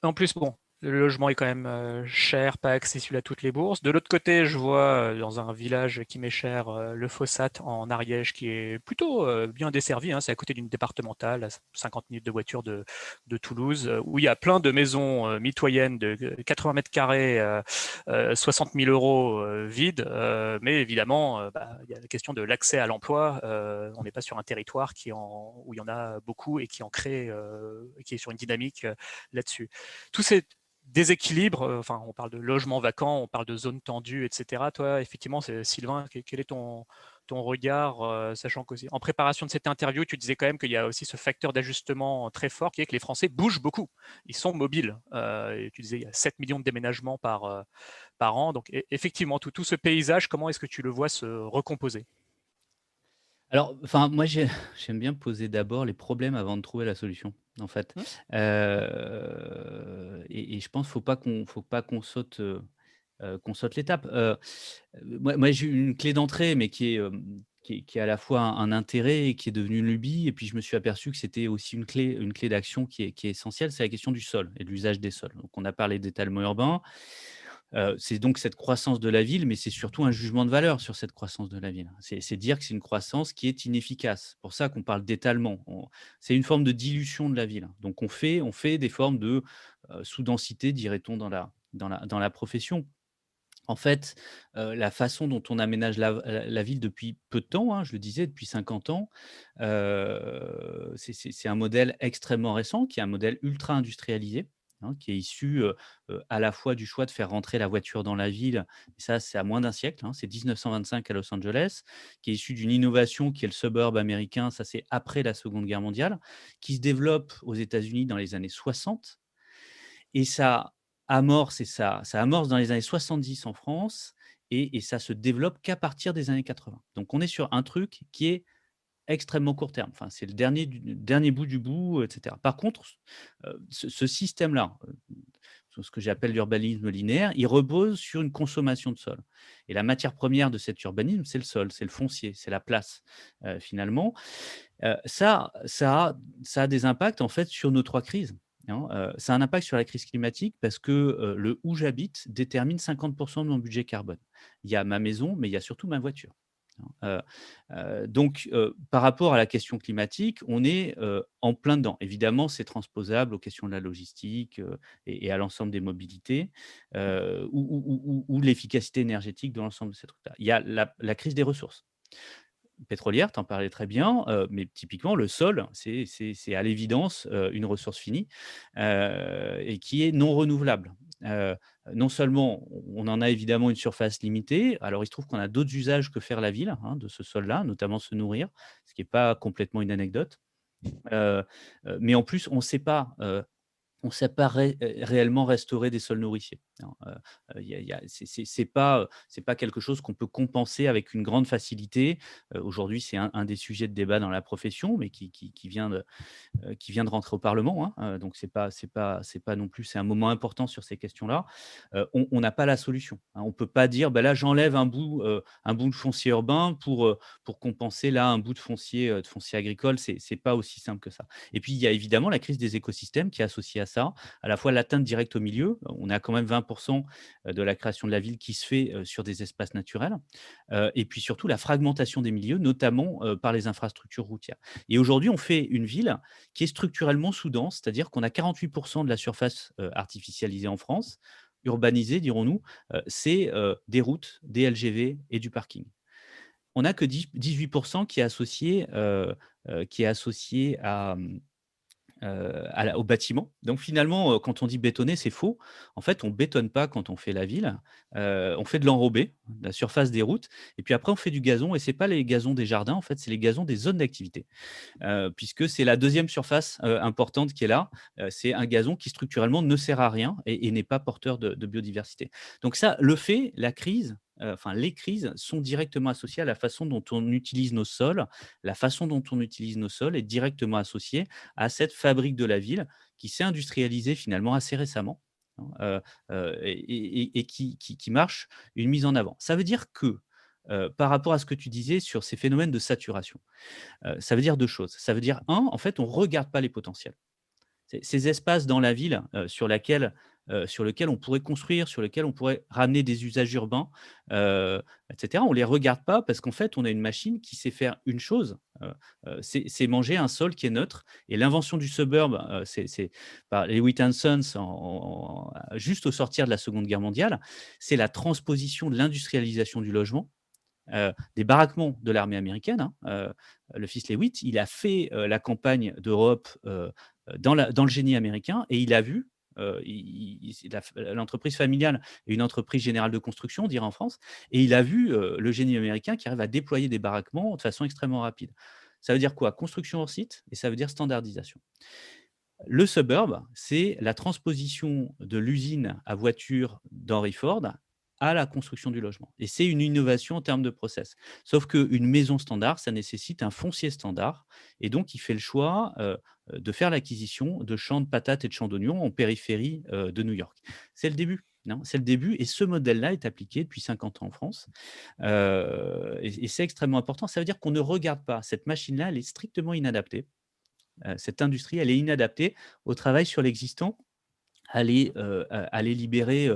A: en plus, bon, le logement est quand même cher, pas accessible à toutes les bourses. De l'autre côté, je vois dans un village qui m'est cher, le Fossat en Ariège, qui est plutôt bien desservi. C'est à côté d'une départementale, à 50 minutes de voiture de Toulouse, où il y a plein de maisons mitoyennes de 80 mètres carrés, 60 000 euros vides. Mais évidemment, il y a la question de l'accès à l'emploi. On n'est pas sur un territoire où il y en a beaucoup et qui en crée, qui est sur une dynamique là-dessus. Tous ces déséquilibre, on parle de logements vacants, on parle de zones tendues, etc. Toi, effectivement, Sylvain, quel est ton regard, sachant qu'en préparation de cette interview, tu disais quand même qu'il y a aussi ce facteur d'ajustement très fort qui est que les Français bougent beaucoup, ils sont mobiles. Et tu disais il y a 7 millions de déménagements par an. Donc effectivement, tout ce paysage, comment est-ce que tu le vois se recomposer ?
C: Alors, moi, j'aime bien poser d'abord les problèmes avant de trouver la solution, en fait. Et je pense qu'il ne faut pas qu'on saute l'étape. Moi, j'ai eu une clé d'entrée, mais qui est à la fois un intérêt et qui est devenue une lubie. Et puis, je me suis aperçu que c'était aussi une clé d'action qui est essentielle, c'est la question du sol et de l'usage des sols. Donc, on a parlé d'étalement urbain. C'est donc cette croissance de la ville, mais c'est surtout un jugement de valeur sur cette croissance de la ville. C'est dire que c'est une croissance qui est inefficace. C'est pour ça qu'on parle d'étalement. C'est une forme de dilution de la ville. Donc on fait des formes de sous-densité, dirait-on, dans la profession. En fait, la façon dont on aménage la ville depuis peu de temps, je le disais, depuis 50 ans, c'est un modèle extrêmement récent, qui est un modèle ultra industrialisé, qui est issu à la fois du choix de faire rentrer la voiture dans la ville, et ça c'est à moins d'un siècle, c'est 1925 à Los Angeles, qui est issu d'une innovation qui est le suburb américain, ça c'est après la Seconde Guerre mondiale, qui se développe aux États-Unis dans les années 60, et ça amorce dans les années 70 en France, et ça se développe qu'à partir des années 80. Donc on est sur un truc qui est extrêmement court terme. Enfin, c'est le dernier bout du bout, etc. Par contre, ce système-là, ce que j'appelle l'urbanisme linéaire, il repose sur une consommation de sol. Et la matière première de cet urbanisme, c'est le sol, c'est le foncier, c'est la place, finalement. Ça a des impacts, en fait, sur nos trois crises. hein. Ça a un impact sur la crise climatique parce que le où j'habite détermine 50% de mon budget carbone. Il y a ma maison, mais il y a surtout ma voiture, hein. Donc, par rapport à la question climatique, on est en plein dedans. Évidemment, c'est transposable aux questions de la logistique et à l'ensemble des mobilités ou l'efficacité énergétique dans l'ensemble de ces trucs-là. Il y a la crise des ressources pétrolière, tu en parlais très bien, mais typiquement le sol, c'est à l'évidence, une ressource finie, et qui est non renouvelable. Heu, Non seulement on en a évidemment une surface limitée, alors il se trouve qu'on a d'autres usages que faire la ville, hein, de ce sol-là, notamment se nourrir, ce qui est pas complètement une anecdote. Heu mais en plus on ne sait pas, on ne sait pas réellement restaurer des sols nourriciers, hein. Il y a c'est pas quelque chose qu'on peut compenser avec une grande facilité. Aujourd'hui, c'est un des sujets de débat dans la profession, mais qui vient de rentrer au Parlement, hein, donc c'est pas non plus c'est un moment important sur ces questions-là. On n'a pas la solution, hein. On peut pas dire: «Bah, là, j'enlève un bout de foncier urbain pour compenser là un bout de foncier agricole». C'est pas aussi simple que ça. Et puis, il y a évidemment la crise des écosystèmes qui est associée à ça, à la fois l'atteinte directe au milieu. On a quand même 20 de la création de la ville qui se fait, sur des espaces naturels, et puis surtout la fragmentation des milieux, notamment, par les infrastructures routières. Et aujourd'hui, on fait une ville qui est structurellement sous-dense, c'est-à-dire qu'on a 48 de la surface, artificialisée en France, urbanisée dirons-nous, c'est, des routes, des LGV et du parking. On n'a que 18 qui est associé au bâtiment. Donc finalement, quand on dit bétonner, c'est faux. En fait, on bétonne pas quand on fait la ville, on fait de l'enrobé, la surface des routes et puis après on fait du gazon et c'est pas les gazons des jardins, en fait, c'est les gazons des zones d'activité. Puisque c'est la deuxième surface, importante qui est là. C'est un gazon qui structurellement ne sert à rien et n'est pas porteur de biodiversité. Donc ça, la crise, enfin les crises sont directement associées à la façon dont on utilise nos sols. La façon dont on utilise nos sols est directement associée à cette fabrique de la ville qui s'est industrialisée finalement assez récemment, hein, et qui marche une mise en avant. Ça veut dire que, par rapport à ce que tu disais sur ces phénomènes de saturation, ça veut dire 2 choses. Ça veut dire en fait, on ne regarde pas les potentiels. Ces espaces dans la ville, sur lesquels on pourrait construire, sur lesquels on pourrait ramener des usages urbains, et cetera. On ne les regarde pas parce qu'en fait, on a une machine qui sait faire une chose, c'est manger un sol qui est neutre et l'invention du suburb, c'est par Lewitt and Sons juste au sortir de la Seconde Guerre mondiale, c'est la transposition de l'industrialisation du logement, des baraquements de l'armée américaine, hein. Le fils Lewitt, il a fait, la campagne d'Europe, dans le génie américain et il a vu, l'entreprise familiale est une entreprise générale de construction, on dirait en France, et il a vu, le génie américain qui arrive à déployer des baraquements de façon extrêmement rapide. Ça veut dire quoi? Construction hors site et ça veut dire standardisation. Le suburb, c'est la transposition de l'usine à voiture d'Henry Ford à la construction du logement et c'est une innovation en termes de process. Sauf qu'une maison standard, ça nécessite un foncier standard et donc il fait le choix, de faire l'acquisition de champs de patates et de champs d'oignons en périphérie, de New York. C'est le début, hein, c'est le début et ce modèle-là est appliqué depuis 50 ans en France, et c'est extrêmement important. Ça veut dire qu'on ne regarde pas cette machine-là, elle est strictement inadaptée. Cette industrie, elle est inadaptée au travail sur l'existant. Aller libérer,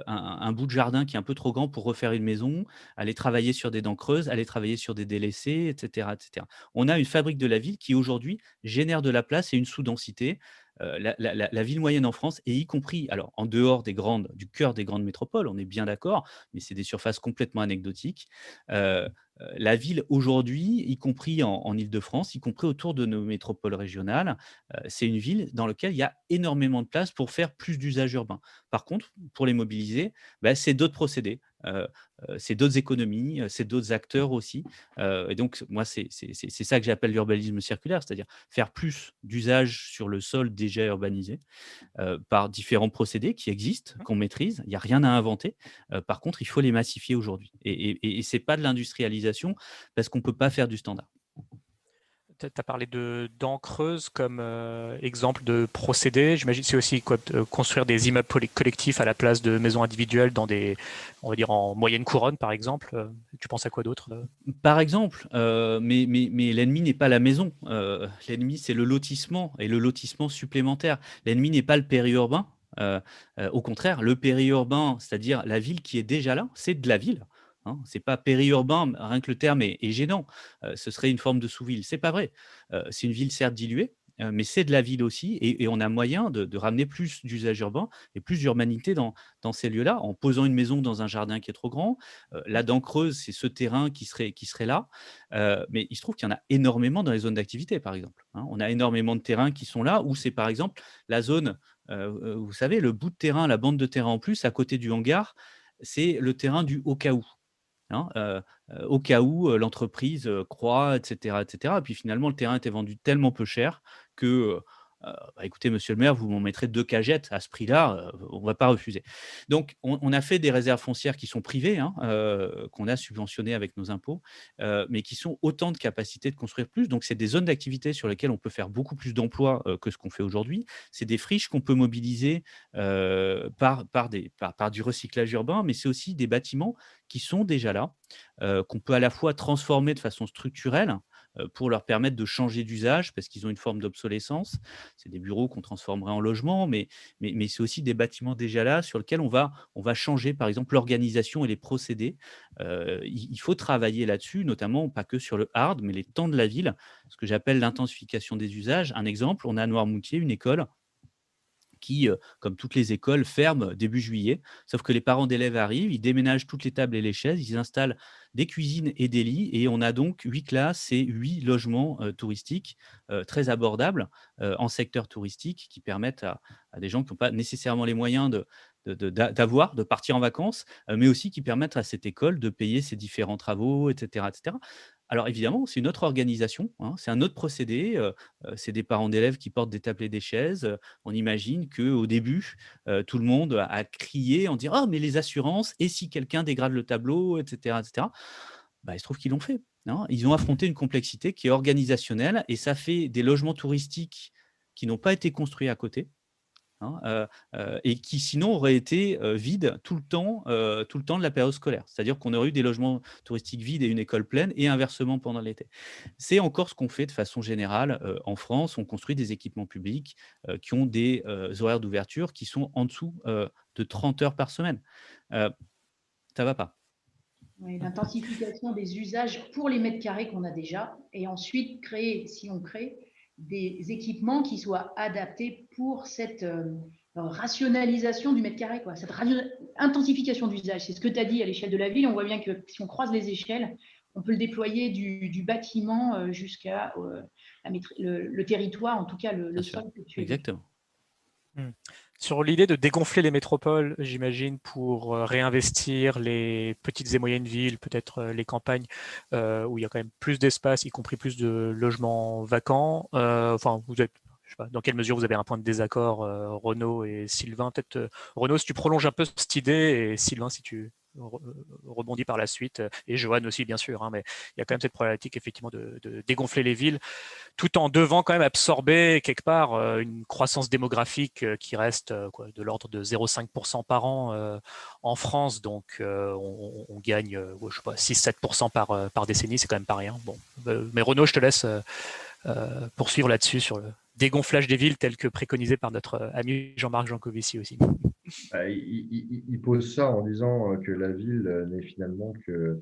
C: un bout de jardin qui est un peu trop grand pour refaire une maison, aller travailler sur des dents creuses, aller travailler sur des délaissés et cetera et cetera. On a une fabrique de la ville qui aujourd'hui génère de la place et une sous-densité. La ville moyenne en France et y compris alors en dehors du cœur des grandes métropoles, on est bien d'accord, mais c'est des surfaces complètement anecdotiques. La ville aujourd'hui, y compris en Île-de-France, y compris autour de nos métropoles régionales, c'est une ville dans laquelle il y a énormément de place pour faire plus d'usages urbains. Par contre, pour les mobiliser, bah, c'est d'autres procédés, c'est d'autres économies, c'est d'autres acteurs aussi, et donc moi, c'est ça que j'appelle l'urbanisme circulaire, c'est-à-dire faire plus d'usages sur le sol déjà urbanisé, par différents procédés qui existent, qu'on maîtrise. Il y a rien à inventer. Par contre, il faut les massifier aujourd'hui et c'est pas de l'industrialisation parce qu'on peut pas faire du standard.
A: Tu as parlé dents creuses comme exemple de procédé. J'imagine que c'est aussi quoi, construire des immeubles collectifs à la place de maisons individuelles dans des, on va dire, en moyenne couronne, par exemple. Tu penses à quoi d'autre?
C: Par exemple, mais l'ennemi n'est pas la maison. L'ennemi, c'est le lotissement et le lotissement supplémentaire. L'ennemi n'est pas le périurbain. Au contraire, le périurbain, c'est-à-dire la ville qui est déjà là, c'est de la ville. Hein. C'est pas périurbain, rien que le terme est gênant. Ce serait une forme de sous-ville. C'est pas vrai. C'est une ville certes diluée, mais c'est de la ville aussi, et on a moyen de ramener plus d'usage urbain et plus d'urbanité dans ces lieux-là, en posant une maison dans un jardin qui est trop grand. La dent creuse, c'est ce terrain qui serait là. Mais il se trouve qu'il y en a énormément dans les zones d'activité, par exemple. Hein. On a énormément de terrains qui sont là, où c'est par exemple la zone, vous savez, le bout de terrain, la bande de terrain en plus, à côté du hangar, c'est le terrain du au cas où. Hein, au cas où, l'entreprise, croît et cetera et cetera. Et puis finalement, le terrain était vendu tellement peu cher que, bah, écoutez monsieur le maire, vous m'en mettrez 2 cagettes à ce prix-là, on ne va pas refuser. Donc on a fait des réserves foncières qui sont privées, hein, qu'on a subventionnées avec nos impôts, mais qui sont autant de capacités de construire plus. Donc c'est des zones d'activité sur lesquelles on peut faire beaucoup plus d'emplois, que ce qu'on fait aujourd'hui. C'est des friches qu'on peut mobiliser, par du recyclage urbain, mais c'est aussi des bâtiments qui sont déjà là, qu'on peut à la fois transformer de façon structurelle, pour leur permettre de changer d'usage parce qu'ils ont une forme d'obsolescence. C'est des bureaux qu'on transformerait en logements, mais c'est aussi des bâtiments déjà là sur lesquels on va changer, par exemple, l'organisation et les procédés. Il faut travailler là-dessus, notamment pas que sur le hard, mais les temps de la ville, ce que j'appelle l'intensification des usages. Un exemple, on a à Noirmoutier une école qui, comme toutes les écoles, ferment début juillet. Sauf que les parents d'élèves arrivent, ils déménagent toutes les tables et les chaises, ils installent des cuisines et des lits, et on a donc 8 classes et 8 logements touristiques très abordables en secteur touristique, qui permettent à des gens qui n'ont pas nécessairement les moyens de partir en vacances, mais aussi qui permettent à cette école de payer ses différents travaux, etc. etc. Alors évidemment, c'est une autre organisation, hein, c'est un autre procédé, c'est des parents d'élèves qui portent des tables et des chaises. On imagine qu'au début, tout le monde a crié en disant: «Ah mais les assurances, et si quelqu'un dégrade le tableau?» et cetera et cetera. Bah, il se trouve qu'ils l'ont fait, hein. Ils ont affronté une complexité qui est organisationnelle, et ça fait des logements touristiques qui n'ont pas été construits à côté, hein, et qui sinon auraient été, vides tout le temps de la période scolaire. C'est-à-dire qu'on aurait eu des logements touristiques vides et une école pleine, et inversement pendant l'été. C'est encore ce qu'on fait de façon générale, en France. On construit des équipements publics, qui ont des, horaires d'ouverture qui sont en dessous, de 30 heures par semaine. Heu, Ça va pas.
B: Oui, l'intensification des usages pour les mètres carrés qu'on a déjà, et ensuite créer, si on crée, des équipements qui soient adaptés pour cette rationalisation du mètre carré, quoi. Cette intensification d'usage. C'est ce que tu as dit à l'échelle de la ville. On voit bien que si on croise les échelles, on peut le déployer du bâtiment jusqu'à le territoire, en tout cas le
C: Bien sûr,
B: sol que tu évoques.
C: exactement.
A: Sur l'idée de dégonfler les métropoles, j'imagine, pour réinvestir les petites et moyennes villes, peut-être les campagnes, où il y a quand même plus d'espace, y compris plus de logements vacants. Enfin, je sais pas, dans quelle mesure vous avez un point de désaccord, Renaud et Sylvain? Peut-être, Renaud, si tu prolonges un peu cette idée, et Sylvain, si tu rebondis par la suite, et Johan aussi, bien sûr, hein, mais il y a quand même cette problématique, effectivement, de dégonfler les villes, tout en devant quand même absorber quelque part une croissance démographique qui reste de l'ordre de 0,5% par an en France. Donc on gagne je sais pas, 6-7% par décennie, c'est quand même pas rien. Bon, mais Renaud, je te laisse poursuivre là-dessus sur le dégonflage des villes tel que préconisé par notre ami Jean-Marc Jancovici aussi.
D: Il pose ça en disant que la ville n'est finalement que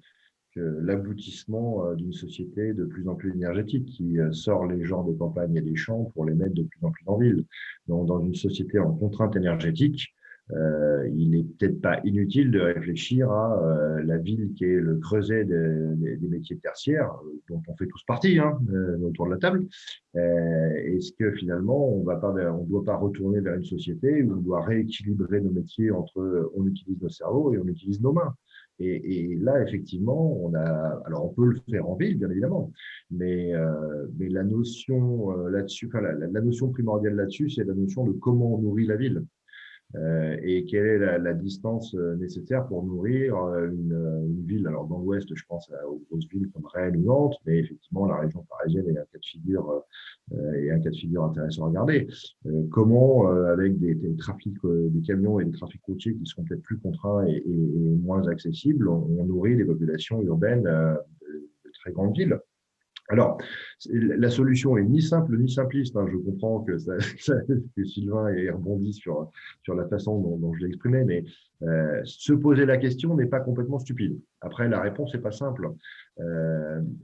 D: l'aboutissement d'une société de plus en plus énergétique qui sort les gens des campagnes et des champs pour les mettre de plus en plus en ville. Donc, dans une société en contrainte énergétique, il n'est peut-être pas inutile de réfléchir à la ville qui est le creuset des métiers tertiaires, dont on fait tous partie, hein, autour de la table. Est-ce que finalement, on ne doit pas retourner vers une société où on doit rééquilibrer nos métiers entre on utilise nos cerveaux et on utilise nos mains? Et là, effectivement, alors on peut le faire en ville, bien évidemment, mais la notion là-dessus, enfin, la notion primordiale là-dessus, c'est la notion de comment on nourrit la ville. et quelle est la distance nécessaire pour nourrir une ville. Alors, dans l'Ouest, je pense aux grosses villes comme Rennes ou Nantes, mais effectivement, la région parisienne est un cas de figure intéressant à regarder. Comment, avec des trafics, des camions et des trafics routiers qui seront peut-être plus contraints et moins accessibles, on nourrit les populations urbaines de très grandes villes. Alors, la solution est ni simple ni simpliste. Je comprends que que Sylvain ait rebondi sur la façon dont je l'ai exprimé, mais se poser la question n'est pas complètement stupide. Après, la réponse n'est pas simple.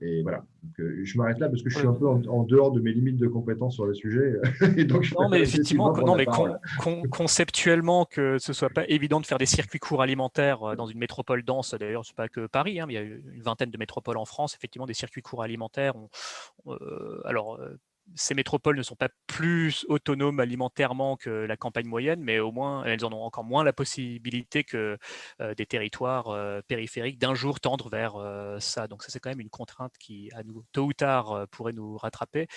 D: Et voilà. Donc, je m'arrête là parce que je suis un peu en dehors de mes limites de compétences sur le sujet. Et donc, je
A: Non, mais effectivement,
D: parole.
A: Conceptuellement, que ce soit pas évident de faire des circuits courts alimentaires dans une métropole dense. D'ailleurs, c'est pas que Paris, mais il y a une vingtaine de métropoles en France. Effectivement, des circuits courts alimentaires. Ces métropoles ne sont pas plus autonomes alimentairement que la campagne moyenne, mais au moins, elles en ont encore moins la possibilité que des territoires périphériques d'un jour tendre vers ça. Donc ça, c'est quand même une contrainte qui, à nous, tôt ou tard, pourrait nous rattraper.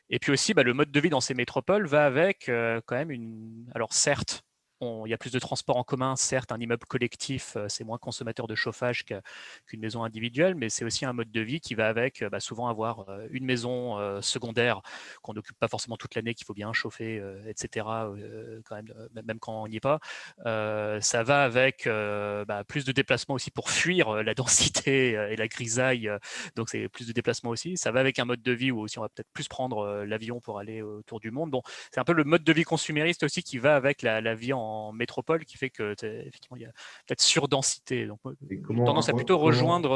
A: Et puis aussi, le mode de vie dans ces métropoles va avec quand même une... Alors certes, il y a plus de transports en commun, certes, un immeuble collectif, c'est moins consommateur de chauffage qu'une maison individuelle, mais c'est aussi un mode de vie qui va avec souvent avoir une maison secondaire qu'on n'occupe pas forcément toute l'année, qu'il faut bien chauffer, etc., quand même quand on n'y est pas. Ça va avec plus de déplacements aussi pour fuir la densité et la grisaille, donc c'est plus de déplacements aussi. Ça va avec un mode de vie où aussi on va peut-être plus prendre l'avion pour aller autour du monde. Bon, c'est un peu le mode de vie consumériste aussi qui va avec la vie en métropole, qui fait que effectivement il y a peut-être surdensité. Donc j'ai tendance à plutôt rejoindre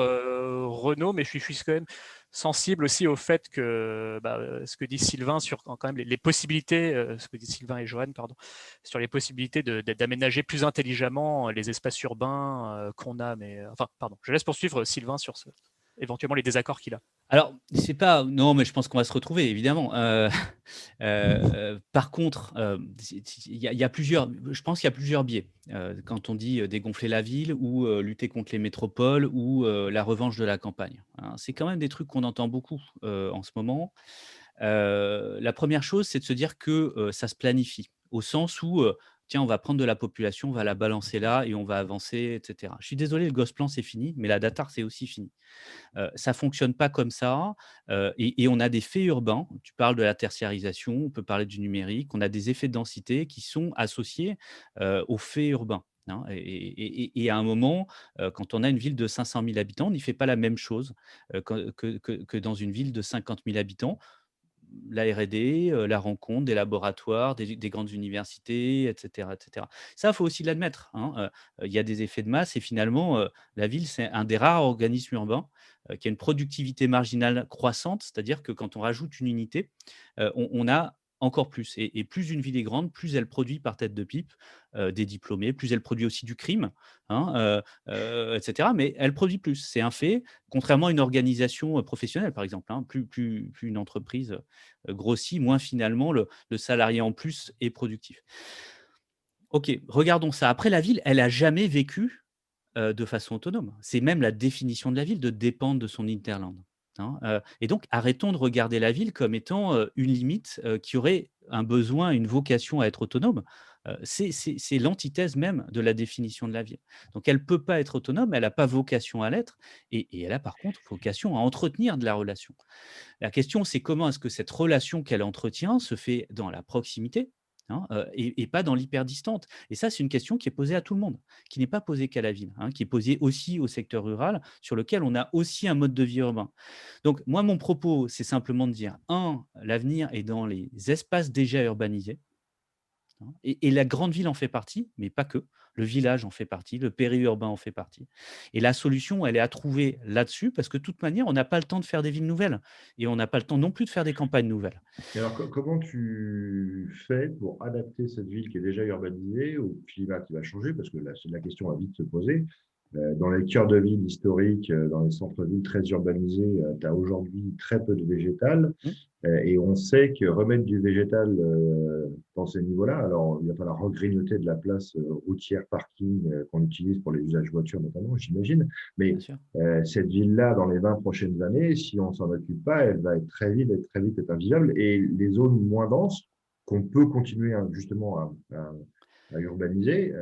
A: Renaud, mais je suis quand même sensible aussi au fait que ce que dit Sylvain sur quand même les possibilités, ce que dit Sylvain et Johan, pardon, sur les possibilités d'aménager plus intelligemment les espaces urbains qu'on a. Mais enfin, pardon, je laisse poursuivre Sylvain sur éventuellement les désaccords qu'il a.
C: Alors, c'est pas. Non, mais je pense qu'on va se retrouver, évidemment. Par contre, il y a plusieurs. Je pense qu'il y a plusieurs biais quand on dit dégonfler la ville ou lutter contre les métropoles ou la revanche de la campagne. Hein. C'est quand même des trucs qu'on entend beaucoup en ce moment. La première chose, c'est de se dire que ça se planifie, au sens où tiens, on va prendre de la population, on va la balancer là et on va avancer, etc. Je suis désolé, le Gosplan, c'est fini, mais la Datar, c'est aussi fini. Ça ne fonctionne pas comme ça. Et on a des faits urbains. Tu parles de la tertiarisation, on peut parler du numérique. On a des effets de densité qui sont associés aux faits urbains. Hein. Et à un moment, quand on a une ville de 500 000 habitants, on n'y fait pas la même chose que dans une ville de 50 000 habitants. La R&D, la rencontre, des laboratoires, des grandes universités, etc. etc. Ça, il faut aussi l'admettre. Hein. Il y a des effets de masse et finalement, la ville, c'est un des rares organismes urbains qui a une productivité marginale croissante, c'est-à-dire que quand on rajoute une unité, on a encore plus. Et plus une ville est grande, plus elle produit par tête de pipe des diplômés, plus elle produit aussi du crime, hein, etc. Mais elle produit plus, c'est un fait, contrairement à une organisation professionnelle, par exemple. Hein. Plus une entreprise grossit, moins finalement le salarié en plus est productif. Ok, regardons ça. Après, la ville, elle n'a jamais vécu de façon autonome. C'est même la définition de la ville de dépendre de son hinterland. Hein. Et donc, arrêtons de regarder la ville comme étant une limite qui aurait un besoin, une vocation à être autonome. C'est l'antithèse même de la définition de la ville. Donc, elle ne peut pas être autonome, elle n'a pas vocation à l'être, et elle a par contre vocation à entretenir de la relation. La question, c'est comment est-ce que cette relation qu'elle entretient se fait dans la proximité, hein, et pas dans l'hyperdistante. Et ça, c'est une question qui est posée à tout le monde, qui n'est pas posée qu'à la ville, hein, qui est posée aussi au secteur rural, sur lequel on a aussi un mode de vie urbain. Donc, moi, mon propos, c'est simplement de dire, l'avenir est dans les espaces déjà urbanisés, hein, et la grande ville en fait partie, mais pas que. Le village en fait partie, le périurbain en fait partie. Et la solution, elle est à trouver là-dessus, parce que de toute manière, on n'a pas le temps de faire des villes nouvelles. Et on n'a pas le temps non plus de faire des campagnes nouvelles.
D: Et alors, comment tu fais pour adapter cette ville qui est déjà urbanisée au climat qui va changer? Parce que là, la question va vite se poser. Dans les cœurs de ville historiques, dans les centres-villes très urbanisés, tu as aujourd'hui très peu de végétal. Et on sait que remettre du végétal dans ces niveaux-là, alors il va falloir regrignoter de la place routière, parking qu'on utilise pour les usages voitures notamment, j'imagine. Mais cette ville-là, dans les 20 prochaines années, si on s'en occupe pas, elle va être très vite être invivable. Et les zones moins denses, qu'on peut continuer justement à urbaniser.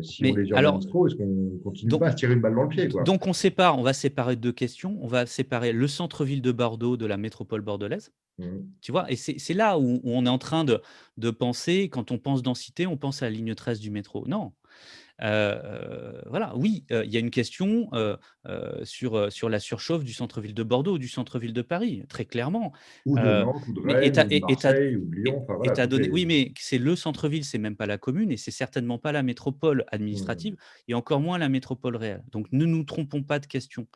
D: Si on
C: Mais
D: les
C: alors,
D: urbanise trop, est-ce qu'on ne continue
C: donc,
D: pas à se tirer une balle dans le pied, quoi?
C: donc on va séparer deux questions. On va séparer le centre-ville de Bordeaux de la métropole bordelaise.
D: Mhm.
C: Tu vois? Et c'est là où on est en train de penser, quand on pense densité, on pense à la ligne 13 du métro. Non, voilà, oui, il y a une question, sur la surchauffe du centre-ville de Bordeaux ou du centre-ville de Paris, très clairement.
D: Ou de
C: Heu,
D: Nantes, ou de
C: mais et
D: Rennes,
C: tu
D: ou de Marseille, ou de Lyon, enfin
C: et
D: voilà,
C: tu
D: toutes
C: donné
D: les…
C: oui, mais c'est le centre-ville, c'est même pas la commune et c'est certainement pas la métropole
D: Mhm.
C: administrative et encore moins la métropole réelle. Donc ne nous trompons pas de question.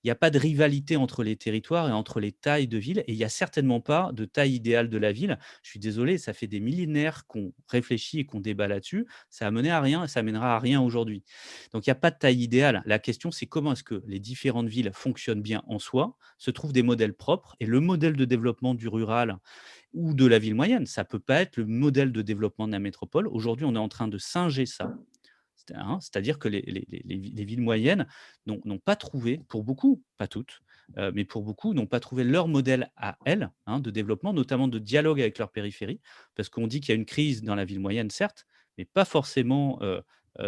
C: Il y a pas de rivalité entre les territoires et entre les tailles de villes et il y a certainement pas de taille idéale de la ville. Je suis désolé, ça fait des millénaires qu'on réfléchit et qu'on débat là-dessus. Ça a mené à rien et ça mènera à rien aujourd'hui. Donc il y a pas de taille idéale. La question, c'est comment est-ce que les différentes villes fonctionnent bien en soi, se trouvent des modèles propres et le modèle de développement du rural ou de la ville moyenne. Ça peut pas être le modèle de développement de la métropole. Aujourd'hui, on est en train de singer ça. C'est-à-dire que les villes moyennes n'ont pas trouvé, pour beaucoup, pas toutes, mais pour beaucoup, n'ont pas trouvé leur modèle à elles, de développement, notamment de dialogue avec leur périphérie. Parce qu'on dit qu'il y a une crise dans la ville moyenne, certes, mais pas forcément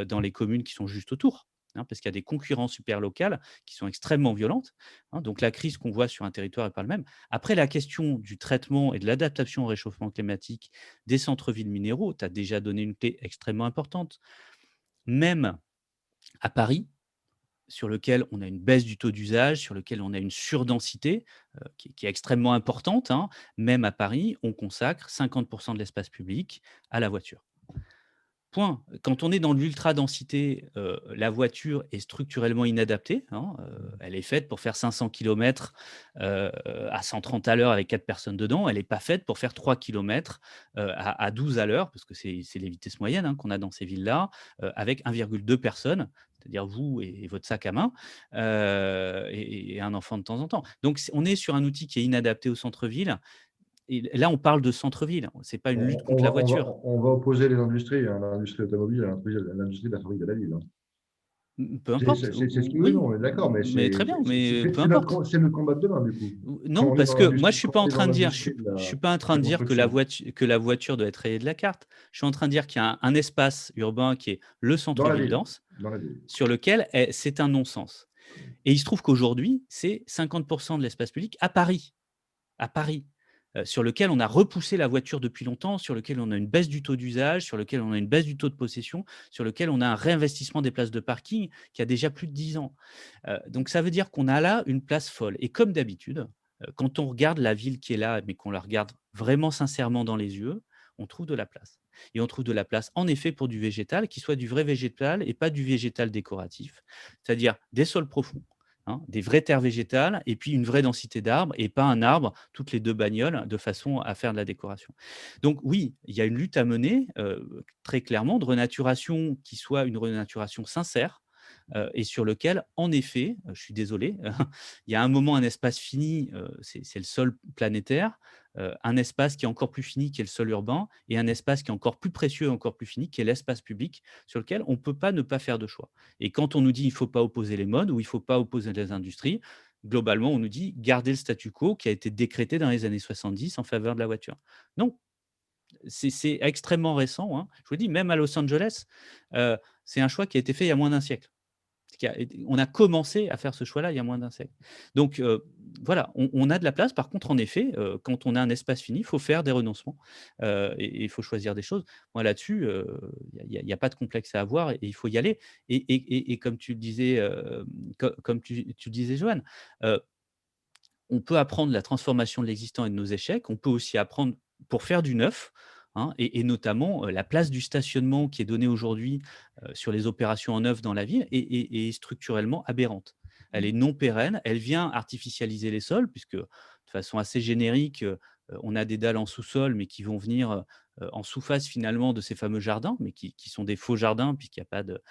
C: dans les communes qui sont juste autour. Parce qu'il y a des concurrences super locales qui sont extrêmement violentes. Donc la crise qu'on voit sur un territoire n'est pas le même. Après, la question du traitement et de l'adaptation au réchauffement climatique des centres-villes minéraux, tu as déjà donné une clé extrêmement importante. Même à Paris, sur lequel on a une baisse du taux d'usage, sur lequel on a une surdensité, qui est extrêmement importante, même à Paris, on consacre 50 de l'espace public à la voiture. Point. Quand on est dans l'ultra-densité, la voiture est structurellement inadaptée, elle est faite pour faire 500 kilomètres, à 130 à l'heure avec 4 personnes dedans. Elle est pas faite pour faire 3 kilomètres, à 12 à l'heure, parce que c'est les vitesses moyennes, qu'on a dans ces villes-là, avec 1,2 personnes, c'est-à-dire vous et votre sac à main, et un enfant de temps en temps. Donc on est sur un outil qui est inadapté au centre-ville et là, on parle de centre-ville, c'est pas une lutte contre la voiture.
D: On va opposer les industries, l'industrie automobile à l'industrie de la fabrique de la ville, hein.
C: Peu importe,
D: C'est ce qui… Oui, non,
C: oui,
D: on est d'accord, mais
C: mais très bien, mais peu importe.
D: c'est notre combat de demain, du coup.
C: Non, parce que moi, je suis
D: Quand
C: pas
D: on
C: en
D: est dans
C: train de dire,
D: l'industrie de
C: je suis pas en
D: la
C: train de dire que
D: construction.
C: la voiture doit être rayée de la carte. Je suis en train de dire qu'il y a un espace urbain qui est le
D: Dans la
C: centre-ville
D: ville.
C: dense,
D: Dans la ville.
C: sur lequel c'est un non-sens. Et il se trouve qu'aujourd'hui, c'est 50 de l'espace public à Paris, sur lequel on a repoussé la voiture depuis longtemps, sur lequel on a une baisse du taux d'usage, sur lequel on a une baisse du taux de possession, sur lequel on a un réinvestissement des places de parking qui a déjà plus de 10 ans. Donc ça veut dire qu'on a là une place folle et comme d'habitude, quand on regarde la ville qui est là, mais qu'on la regarde vraiment sincèrement dans les yeux, on trouve de la place et on trouve de la place en effet pour du végétal, qui soit du vrai végétal et pas du végétal décoratif. C'est-à-dire des sols profonds, des vraies terres végétales et puis une vraie densité d'arbres et pas un arbre toutes les 2 bagnoles de façon à faire de la décoration. Donc oui, il y a une lutte à mener, très clairement de renaturation qui soit une renaturation sincère, et sur lequel, en effet, je suis désolé, il y a un moment un espace fini, c'est le sol planétaire, un espace qui est encore plus fini, qui est le sol urbain et un espace qui est encore plus précieux et encore plus fini, qui est l'espace public, sur lequel on ne peut pas ne pas faire de choix. Et quand on nous dit: «Il ne faut pas opposer les modes» ou «Il ne faut pas opposer les industries», globalement, on nous dit: «Gardez le statu quo qui a été décrété dans les années 70 en faveur de la voiture». Non, c'est extrêmement récent, Je vous dis, même à Los Angeles, c'est un choix qui a été fait il y a moins d'un siècle. On a commencé à faire ce choix-là il y a moins d'un siècle. Donc voilà, on a de la place. Par contre, en effet, quand on a un espace fini, il faut faire des renoncements, et il faut choisir des choses. Moi, là-dessus, il y a pas de complexe à avoir et il faut y aller et comme tu le disais, comme tu le disais, Joanne, heu, on peut apprendre la transformation de l'existant et de nos échecs. On peut aussi apprendre pour faire du neuf, et notamment, la place du stationnement qui est donnée aujourd'hui, sur les opérations en neuf dans la ville est structurellement aberrante. Elle est non pérenne, elle vient artificialiser les sols puisque de façon assez générique, on a des dalles en sous-sol, mais qui vont venir, en sous-face finalement de ces fameux jardins, mais qui sont des faux jardins puisqu'il n'y a pas de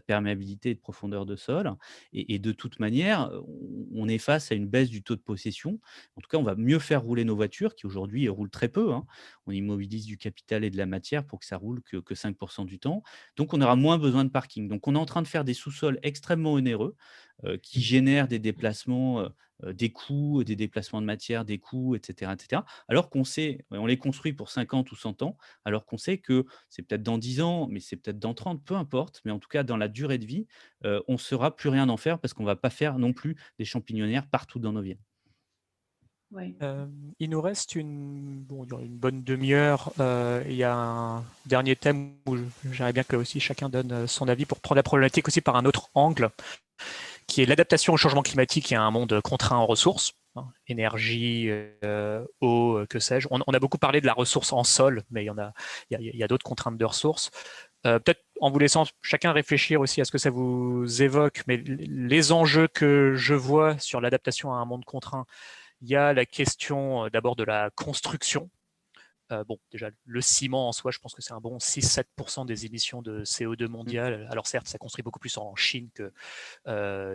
C: perméabilité et de profondeur de sol et de toute manière, on est face à une baisse du taux de possession. En tout cas, on va mieux faire rouler nos voitures qui aujourd'hui roulent très peu, On immobilise du capital et de la matière pour que ça roule que 5 du temps. Donc on aura moins besoin de parking. Donc on est en train de faire des sous-sols extrêmement onéreux, qui génèrent des déplacements, des coûts, des déplacements de matière, des coûts, et cetera. Alors qu'on sait, on les construit pour 50 ou 100 ans, alors qu'on sait que c'est peut-être dans 10 ans, mais c'est peut-être dans 30, peu importe, mais en tout cas dans la durée de vie, on ne saura plus rien en faire parce qu'on ne va pas faire non plus des champignonnières partout dans nos villes.
B: Ouais.
A: Il nous reste une bonne demi-heure. Il y a un dernier thème où j'aimerais bien que aussi chacun donne son avis pour prendre la problématique aussi par un autre angle, qui est l'adaptation au changement climatique et à un monde contraint en ressources, hein, énergie, eau, que sais-je. On a beaucoup parlé de la ressource en sol, mais il y a d'autres contraintes de ressources. Peut-être en vous laissant chacun réfléchir aussi à ce que ça vous évoque, mais les enjeux que je vois sur l'adaptation à un monde contraint, il y a la question d'abord de la construction. Bon, déjà, le ciment en soi, je pense que c'est un bon 6-7% des émissions de CO2 mondiales. Alors certes, ça construit beaucoup plus en Chine que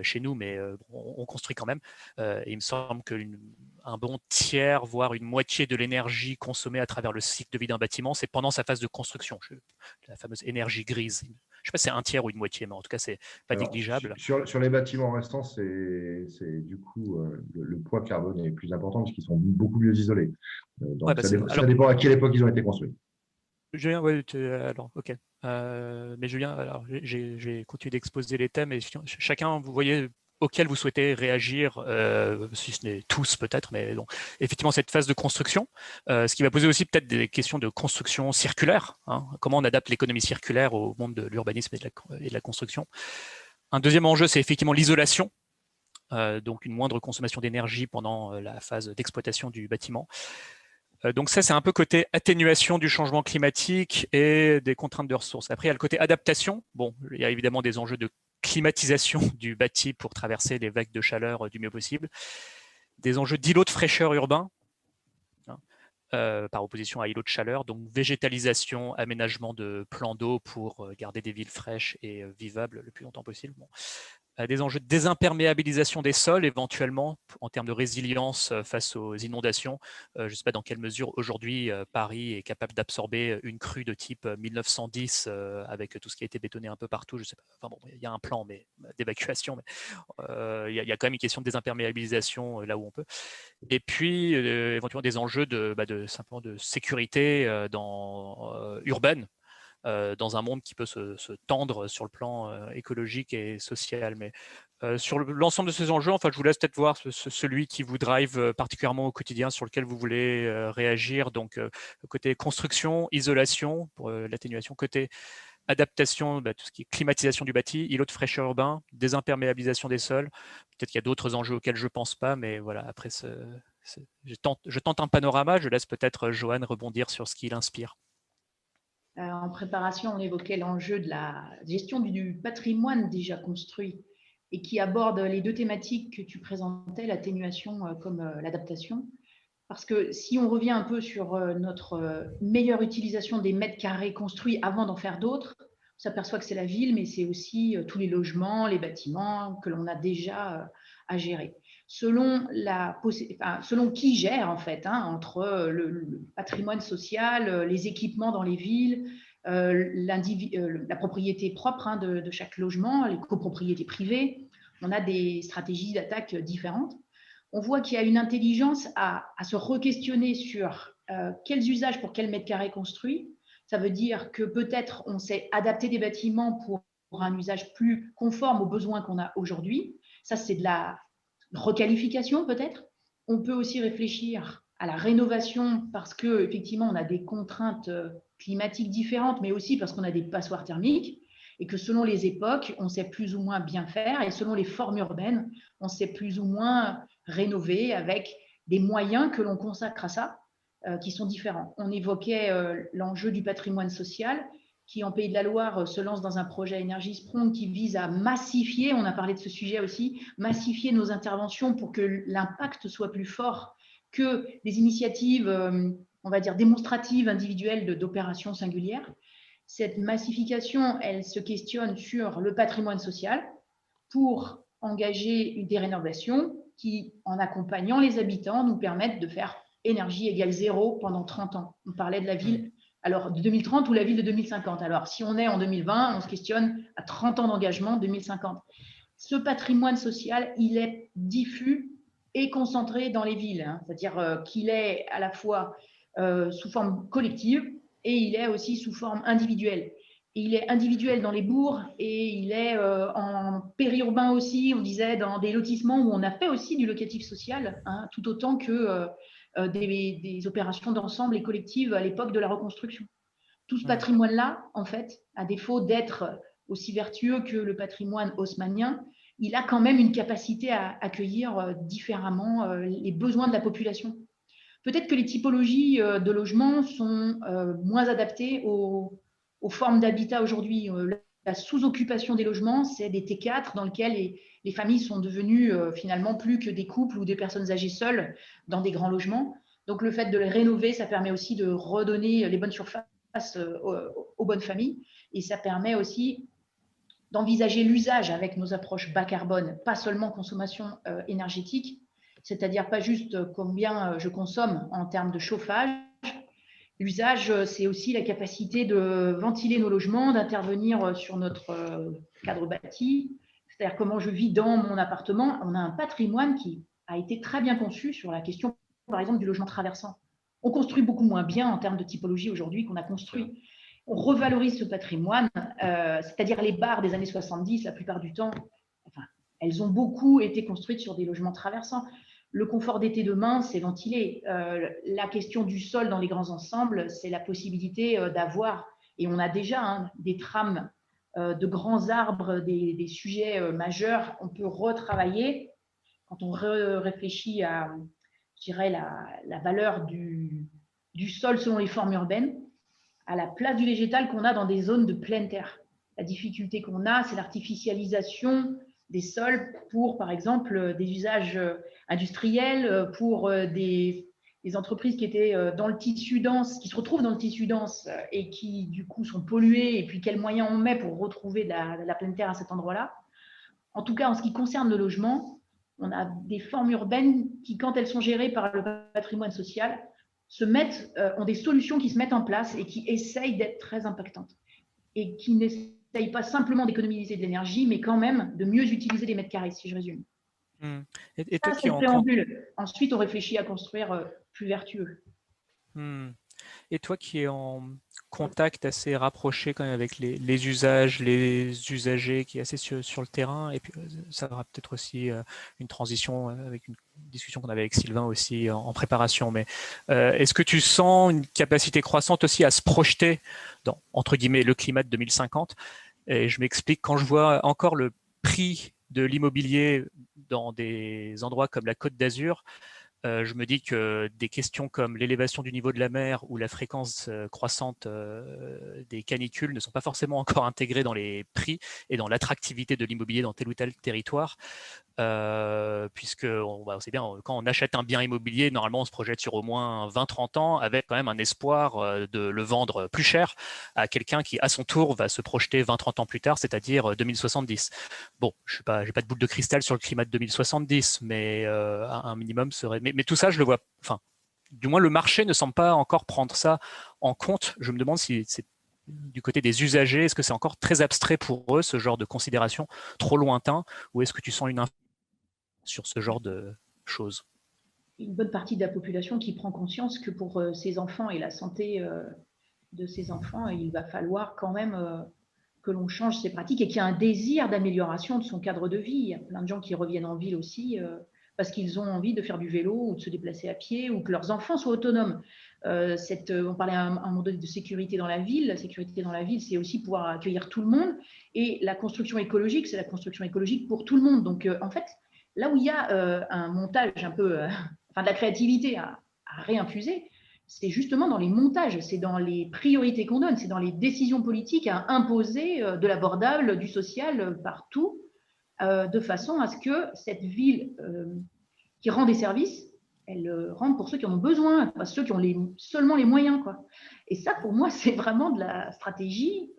A: chez nous, mais on construit quand même. Et il me semble qu'un bon tiers, voire une moitié de l'énergie consommée à travers le cycle de vie d'un bâtiment, c'est pendant sa phase de construction. La fameuse énergie grise. Je ne sais pas si c'est un tiers ou une moitié, mais en tout cas, c'est pas
D: Alors,
A: négligeable.
D: sur les bâtiments restants, c'est du coup le poids carbone est plus important parce qu'ils sont beaucoup mieux isolés. Donc,
A: Ouais, bah
D: ça dépend à quelle époque ils ont été construits.
A: Julien, ouais, alors, ok. Mais Julien, alors, j'ai continué d'exposer les thèmes et chacun, vous voyez, auquel vous souhaitez réagir, si ce n'est tous peut-être, mais donc, effectivement, cette phase de construction, ce qui va poser aussi peut-être des questions de construction circulaire, hein, comment on adapte l'économie circulaire au monde de l'urbanisme et de la construction. Un deuxième enjeu, c'est effectivement l'isolation, donc une moindre consommation d'énergie pendant la phase d'exploitation du bâtiment. Donc ça, c'est un peu côté atténuation du changement climatique et des contraintes de ressources. Après, il y a le côté adaptation. Bon, il y a évidemment des enjeux de climatisation du bâti pour traverser les vagues de chaleur du mieux possible. Des enjeux d'îlots de fraîcheur urbains, hein, par opposition à îlots de chaleur. Donc végétalisation, aménagement de plans d'eau pour garder des villes fraîches et vivables le plus longtemps possible. Bon. Des enjeux de désimperméabilisation des sols, éventuellement, en termes de résilience face aux inondations. Je ne sais pas dans quelle mesure aujourd'hui Paris est capable d'absorber une crue de type 1910 avec tout ce qui a été bétonné un peu partout. Je sais pas. Enfin bon, il y a un plan d'évacuation, mais il y a quand même une question de désimperméabilisation là où on peut. Et puis éventuellement des enjeux simplement de sécurité urbaine. Dans un monde qui peut se tendre sur le plan écologique et social. Mais sur l'ensemble de ces enjeux, enfin, je vous laisse peut-être voir celui qui vous drive particulièrement au quotidien, sur lequel vous voulez réagir. Donc, côté construction, isolation pour l'atténuation, côté adaptation, tout ce qui est climatisation du bâti, îlot de fraîcheur urbain, désimperméabilisation des sols. Peut-être qu'il y a d'autres enjeux auxquels je ne pense pas, mais voilà, après, je tente un panorama. Je laisse peut-être Johan rebondir sur ce qui l'inspire.
B: En préparation, on évoquait l'enjeu de la gestion du patrimoine déjà construit et qui aborde les deux thématiques que tu présentais, l'atténuation comme l'adaptation. Parce que si on revient un peu sur notre meilleure utilisation des mètres carrés construits avant d'en faire d'autres, on s'aperçoit que c'est la ville, mais c'est aussi tous les logements, les bâtiments que l'on a déjà à gérer. Selon qui gère en fait, hein, entre le patrimoine social, les équipements dans les villes, la propriété propre, hein, de chaque logement, les copropriétés privées, on a des stratégies d'attaque différentes. On voit qu'il y a une intelligence à se re-questionner sur quels usages pour quel mètre carré construit. Ça veut dire que peut-être on sait adapter des bâtiments pour un usage plus conforme aux besoins qu'on a aujourd'hui. Ça, c'est de la requalification peut-être. On peut aussi réfléchir à la rénovation parce qu'effectivement, on a des contraintes climatiques différentes, mais aussi parce qu'on a des passoires thermiques et que selon les époques, on sait plus ou moins bien faire et selon les formes urbaines, on sait plus ou moins rénover avec des moyens que l'on consacre à ça qui sont différents. On évoquait l'enjeu du patrimoine social qui, en Pays de la Loire, se lance dans un projet Énergie Sprong qui vise à massifier, on a parlé de ce sujet aussi, massifier nos interventions pour que l'impact soit plus fort que les initiatives, on va dire, démonstratives, individuelles d'opérations singulières. Cette massification, elle se questionne sur le patrimoine social pour engager des rénovations qui, en accompagnant les habitants, nous permettent de faire énergie égale zéro pendant 30 ans. On parlait de la ville alors de 2030 ou la ville de 2050. Alors, si on est en 2020, on se questionne à 30 ans d'engagement, 2050. ce patrimoine social, il est diffus et concentré dans les villes, hein. C'est-à-dire qu'il est à la fois sous forme collective et il est aussi sous forme individuelle. Il est individuel dans les bourgs et il est en périurbain aussi, on disait, dans des lotissements où on a fait aussi du locatif social, hein, tout autant que des opérations d'ensemble et collectives à l'époque de la reconstruction. Tout ce patrimoine-là, en fait, à défaut d'être aussi vertueux que le patrimoine haussmannien, il a quand même une capacité à accueillir différemment les besoins de la population. Peut-être que les typologies de logements sont moins adaptées aux formes d'habitat aujourd'hui. La sous-occupation des logements, c'est des T4 dans lesquels les familles sont devenues finalement plus que des couples ou des personnes âgées seules dans des grands logements. Donc le fait de les rénover, ça permet aussi de redonner les bonnes surfaces aux bonnes familles, et ça permet aussi d'envisager l'usage avec nos approches bas carbone, pas seulement consommation énergétique, c'est-à-dire pas juste combien je consomme en termes de chauffage. L'usage, c'est aussi la capacité de ventiler nos logements, d'intervenir sur notre cadre bâti, c'est-à-dire comment je vis dans mon appartement. On a un patrimoine qui a été très bien conçu sur la question, par exemple, du logement traversant. On construit beaucoup moins bien en termes de typologie aujourd'hui qu'on a construit. On revalorise ce patrimoine, c'est-à-dire les bars des années 70, la plupart du temps, enfin, elles ont beaucoup été construites sur des logements traversants. Le confort d'été demain, c'est ventilé. La question du sol dans les grands ensembles, c'est la possibilité d'avoir, et on a déjà des trames de grands arbres, des sujets majeurs. On peut retravailler quand on réfléchit à, je dirais, la valeur du sol selon les formes urbaines, à la place du végétal qu'on a dans des zones de pleine terre. La difficulté qu'on a, c'est l'artificialisation des sols pour, par exemple, des usages industriels, pour des entreprises qui étaient dans le tissu dense, qui se retrouvent dans le tissu dense et qui, du coup, sont polluées, et puis quels moyens on met pour retrouver de la pleine terre à cet endroit-là. En tout cas, en ce qui concerne le logement, on a des formes urbaines qui, quand elles sont gérées par le patrimoine social, ont des solutions qui se mettent en place et qui essayent d'être très impactantes et qui n'essayent pas simplement d'économiser de l'énergie, mais quand même de mieux utiliser les mètres carrés, si je résume.
A: Et toi qui
B: c'est le préambule. Ensuite, on réfléchit à construire plus vertueux.
A: Et toi qui es en contact assez rapproché quand même avec les usages, les usagers, qui est assez sur le terrain, et puis ça aura peut-être aussi une transition avec une discussion qu'on avait avec Sylvain aussi en préparation, mais est-ce que tu sens une capacité croissante aussi à se projeter dans, entre guillemets, le climat de 2050? Et je m'explique, quand je vois encore le prix de l'immobilier dans des endroits comme la Côte d'Azur, je me dis que des questions comme l'élévation du niveau de la mer ou la fréquence croissante des canicules ne sont pas forcément encore intégrées dans les prix et dans l'attractivité de l'immobilier dans tel ou tel territoire. Puisque on sait bien, quand on achète un bien immobilier, normalement on se projette sur au moins 20-30 ans avec quand même un espoir de le vendre plus cher à quelqu'un qui à son tour va se projeter 20-30 ans plus tard, c'est-à-dire 2070. Bon, j'ai pas de boule de cristal sur le climat de 2070, mais un minimum serait. Mais tout ça, je le vois. Enfin, du moins le marché ne semble pas encore prendre ça en compte. Je me demande si c'est du côté des usagers, est-ce que c'est encore très abstrait pour eux, ce genre de considération, trop lointain, ou est-ce que tu sens une influence sur ce genre de choses?
B: Une bonne partie de la population qui prend conscience que pour ses enfants et la santé de ses enfants, il va falloir quand même que l'on change ses pratiques et qu'il y a un désir d'amélioration de son cadre de vie. Il y a plein de gens qui reviennent en ville aussi parce qu'ils ont envie de faire du vélo ou de se déplacer à pied ou que leurs enfants soient autonomes. On parlait à un moment donné de sécurité dans la ville. La sécurité dans la ville, c'est aussi pouvoir accueillir tout le monde. Et la construction écologique, c'est la construction écologique pour tout le monde. Donc, en fait, là où il y a un montage un peu, de la créativité à réinfuser, c'est justement dans les montages, c'est dans les priorités qu'on donne, c'est dans les décisions politiques à imposer de l'abordable, du social partout, de façon à ce que cette ville qui rend des services, elle rende pour ceux qui en ont besoin, pas ceux qui ont seulement les moyens, quoi. Et ça, pour moi, c'est vraiment de la stratégie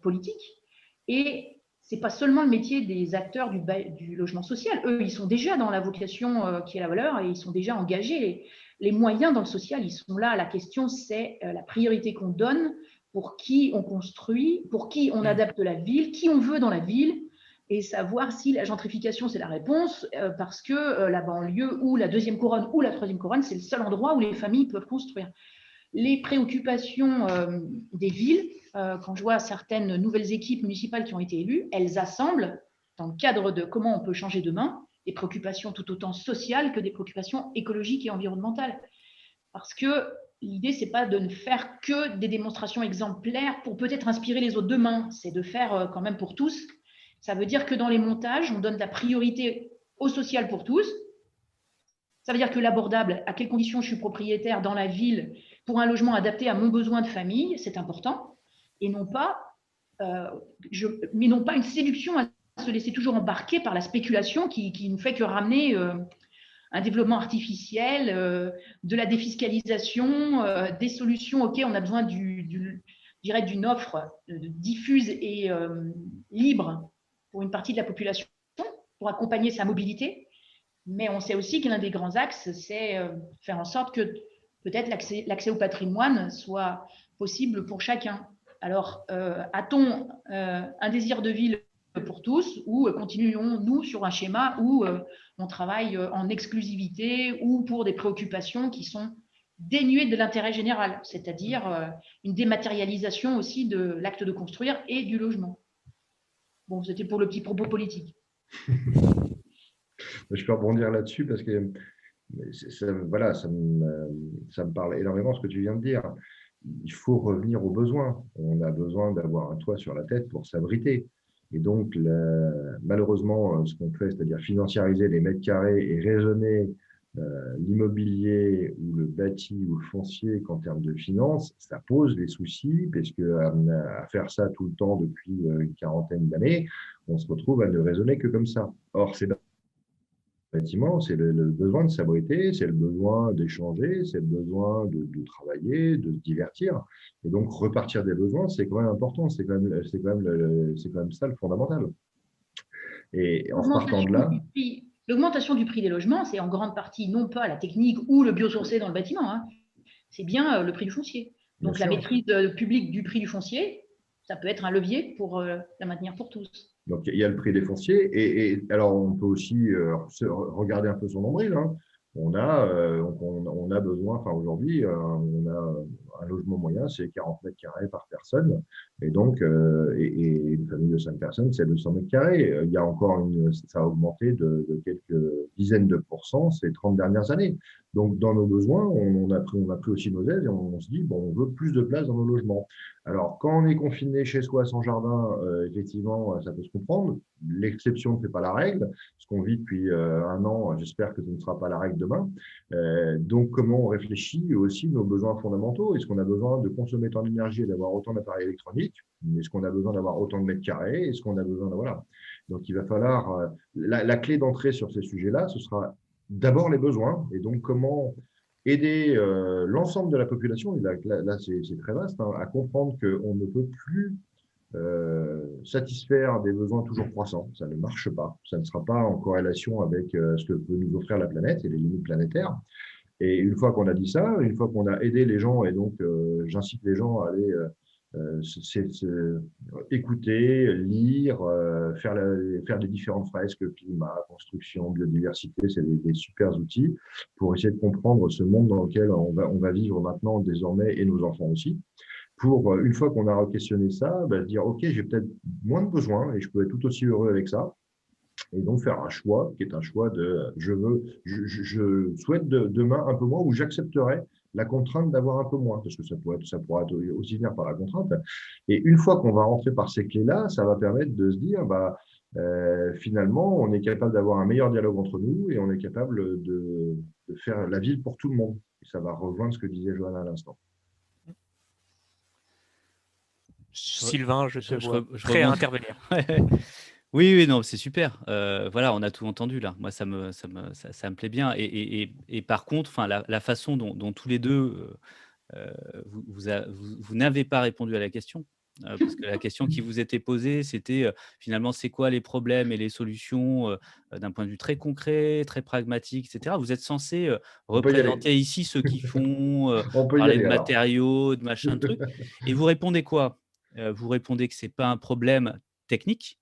B: politique. Et c'est pas seulement le métier des acteurs du logement social. Eux, ils sont déjà dans la vocation qui est la valeur et ils sont déjà engagés. Les moyens dans le social, ils sont là. La question, c'est la priorité qu'on donne, pour qui on construit, pour qui on adapte la ville, qui on veut dans la ville. et savoir si la gentrification, c'est la réponse, parce que la banlieue ou la deuxième couronne ou la troisième couronne, c'est le seul endroit où les familles peuvent construire. Les préoccupations des villes, quand je vois certaines nouvelles équipes municipales qui ont été élues, elles assemblent, dans le cadre de comment on peut changer demain, des préoccupations tout autant sociales que des préoccupations écologiques et environnementales. Parce que l'idée, ce n'est pas de ne faire que des démonstrations exemplaires pour peut-être inspirer les autres demain, c'est de faire quand même pour tous. Ça veut dire que dans les montages, on donne la priorité au social pour tous. Ça veut dire que l'abordable, à quelles conditions je suis propriétaire dans la ville pour un logement adapté à mon besoin de famille, c'est important. Et non pas, mais non pas une séduction à se laisser toujours embarquer par la spéculation qui ne fait que ramener un développement artificiel, de la défiscalisation, des solutions. OK, on a besoin d'une offre diffuse et libre pour une partie de la population pour accompagner sa mobilité. Mais on sait aussi que l'un des grands axes, c'est faire en sorte que peut-être l'accès au patrimoine soit possible pour chacun. Alors, a-t-on un désir de ville pour tous ou continuons-nous sur un schéma où on travaille en exclusivité ou pour des préoccupations qui sont dénuées de l'intérêt général, c'est-à-dire une dématérialisation aussi de l'acte de construire et du logement. Bon, c'était pour le petit propos politique.
D: Je peux rebondir là-dessus parce que voilà, ça me parle énormément ce que tu viens de dire. Il faut revenir aux besoins. On a besoin d'avoir un toit sur la tête pour s'abriter. Et donc, malheureusement, ce qu'on fait, c'est-à-dire financiariser les mètres carrés et raisonner l'immobilier ou le bâti ou le foncier qu'en termes de finances, ça pose des soucis parce que à faire ça tout le temps depuis une quarantaine d'années, on se retrouve à ne raisonner que comme ça. Or, c'est bâtiment, c'est le besoin de s'abriter, c'est le besoin d'échanger, c'est le besoin de travailler, de se divertir. Et donc, repartir des besoins, c'est quand même important, c'est quand même ça le fondamental. Et en repartant de là…
B: L'augmentation du prix des logements, c'est en grande partie non pas la technique ou le biosourcé dans le bâtiment, hein, c'est bien le prix du foncier. Donc, la maîtrise publique du prix du foncier, ça peut être un levier pour la maintenir pour tous.
D: Donc, il y a le prix des fonciers. Et alors, on peut aussi regarder un peu son nombril. Hein. On a besoin, enfin aujourd'hui, on a un logement moyen, c'est 40 mètres carrés par personne. Et donc, et une famille de 5 personnes, c'est 200 mètres carrés. Il y a encore ça a augmenté de quelques dizaines de pourcents ces 30 dernières années. Donc, dans nos besoins, on a pris aussi nos aides et on se dit, bon, on veut plus de place dans nos logements. Alors, quand on est confiné chez soi sans jardin, effectivement, ça peut se comprendre. L'exception ne fait pas la règle. Ce qu'on vit depuis un an, j'espère que ce ne sera pas la règle demain. Donc, comment on réfléchit aussi nos besoins fondamentaux? Est-ce qu'on a besoin de consommer tant d'énergie et d'avoir autant d'appareils électroniques? Est-ce qu'on a besoin d'avoir autant de mètres carrés? Est-ce qu'on a besoin de… Voilà. Donc, il va falloir… la clé d'entrée sur ces sujets-là, ce sera d'abord les besoins. Et donc, comment aider l'ensemble de la population, et là c'est très vaste, hein, à comprendre qu'on ne peut plus satisfaire des besoins toujours croissants. Ça ne marche pas. Ça ne sera pas en corrélation avec ce que peut nous offrir la planète et les limites planétaires. Et une fois qu'on a dit ça, une fois qu'on a aidé les gens, et donc j'incite les gens à aller écouter, lire, faire des différentes fresques, climat, construction, biodiversité, c'est des super outils pour essayer de comprendre ce monde dans lequel on va vivre maintenant désormais, et nos enfants aussi. Pour, une fois qu'on a questionné ça, dire, OK, j'ai peut-être moins de besoins et je peux être tout aussi heureux avec ça. Et donc faire un choix qui est un choix de je souhaite demain un peu moins, ou j'accepterai la contrainte d'avoir un peu moins, parce que ça pourra aussi venir par la contrainte. Et une fois qu'on va rentrer par ces clés-là, ça va permettre de se dire, finalement, on est capable d'avoir un meilleur dialogue entre nous et on est capable de faire la ville pour tout le monde. Et ça va rejoindre ce que disait Johanna à l'instant.
A: Sylvain, je vois prêt à intervenir.
C: Oui, non, c'est super. Voilà, on a tout entendu là. Moi, ça me plaît bien. Et par contre, la façon dont tous les deux, vous n'avez pas répondu à la question. Parce que la question qui vous était posée, c'était finalement, c'est quoi les problèmes et les solutions d'un point de vue très concret, très pragmatique, etc. Vous êtes censé représenter ici ceux qui font parler de matériaux, de machin, de trucs. Et vous répondez quoi? Vous répondez que ce n'est pas un problème technique,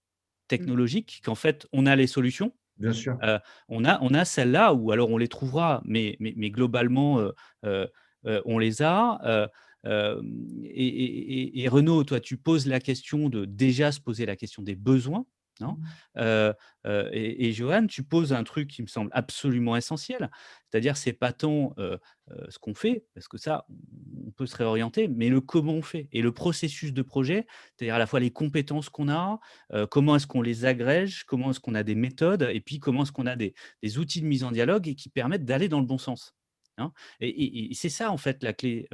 C: technologiques qu'en fait, on a les solutions.
D: Bien sûr.
C: On a celles-là, ou alors on les trouvera, mais globalement, on les a. Et Renaud, toi, tu poses la question de déjà se poser la question des besoins. Non et Johan, tu poses un truc qui me semble absolument essentiel, c'est-à-dire c'est pas tant ce qu'on fait, parce que ça, on peut se réorienter, mais le comment on fait et le processus de projet, c'est-à-dire à la fois les compétences qu'on a, comment est-ce qu'on les agrège, comment est-ce qu'on a des méthodes, et puis comment est-ce qu'on a des outils de mise en dialogue et qui permettent d'aller dans le bon sens. Hein. Et c'est ça, en fait, la clé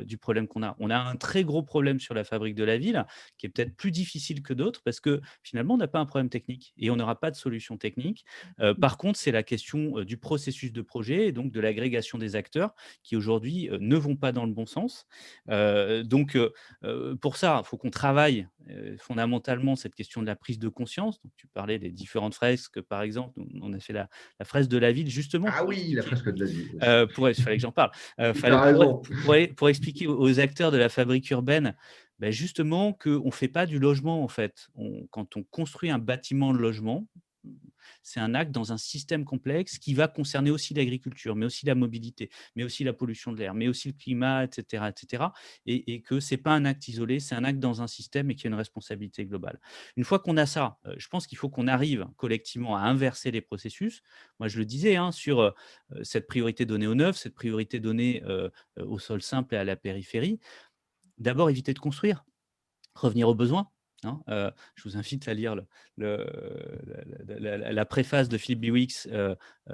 C: du problème qu'on a. On a un très gros problème sur la fabrique de la ville, qui est peut-être plus difficile que d'autres, parce que finalement, on n'a pas un problème technique et on n'aura pas de solution technique. Par contre, c'est la question du processus de projet et donc de l'agrégation des acteurs qui, aujourd'hui, ne vont pas dans le bon sens. Pour ça, il faut qu'on travaille fondamentalement cette question de la prise de conscience. Donc, tu parlais des différentes fresques, par exemple. On a fait la fresque de la ville, justement,
D: Ah oui, la fresque de la ville.
C: il fallait que j'en parle.
D: Raison.
C: Pour expliquer aux acteurs de la fabrique urbaine, justement, qu'on ne fait pas du logement, en fait. Quand on construit un bâtiment de logement, c'est un acte dans un système complexe qui va concerner aussi l'agriculture, mais aussi la mobilité, mais aussi la pollution de l'air, mais aussi le climat, etc. etc. Et que ce n'est pas un acte isolé, c'est un acte dans un système et qui a une responsabilité globale. Une fois qu'on a ça, je pense qu'il faut qu'on arrive collectivement à inverser les processus. Moi, je le disais, sur cette priorité donnée au neuf, cette priorité donnée au sol simple et à la périphérie. D'abord, éviter de construire, revenir aux besoins. Je vous invite à lire la préface de Philippe Biwix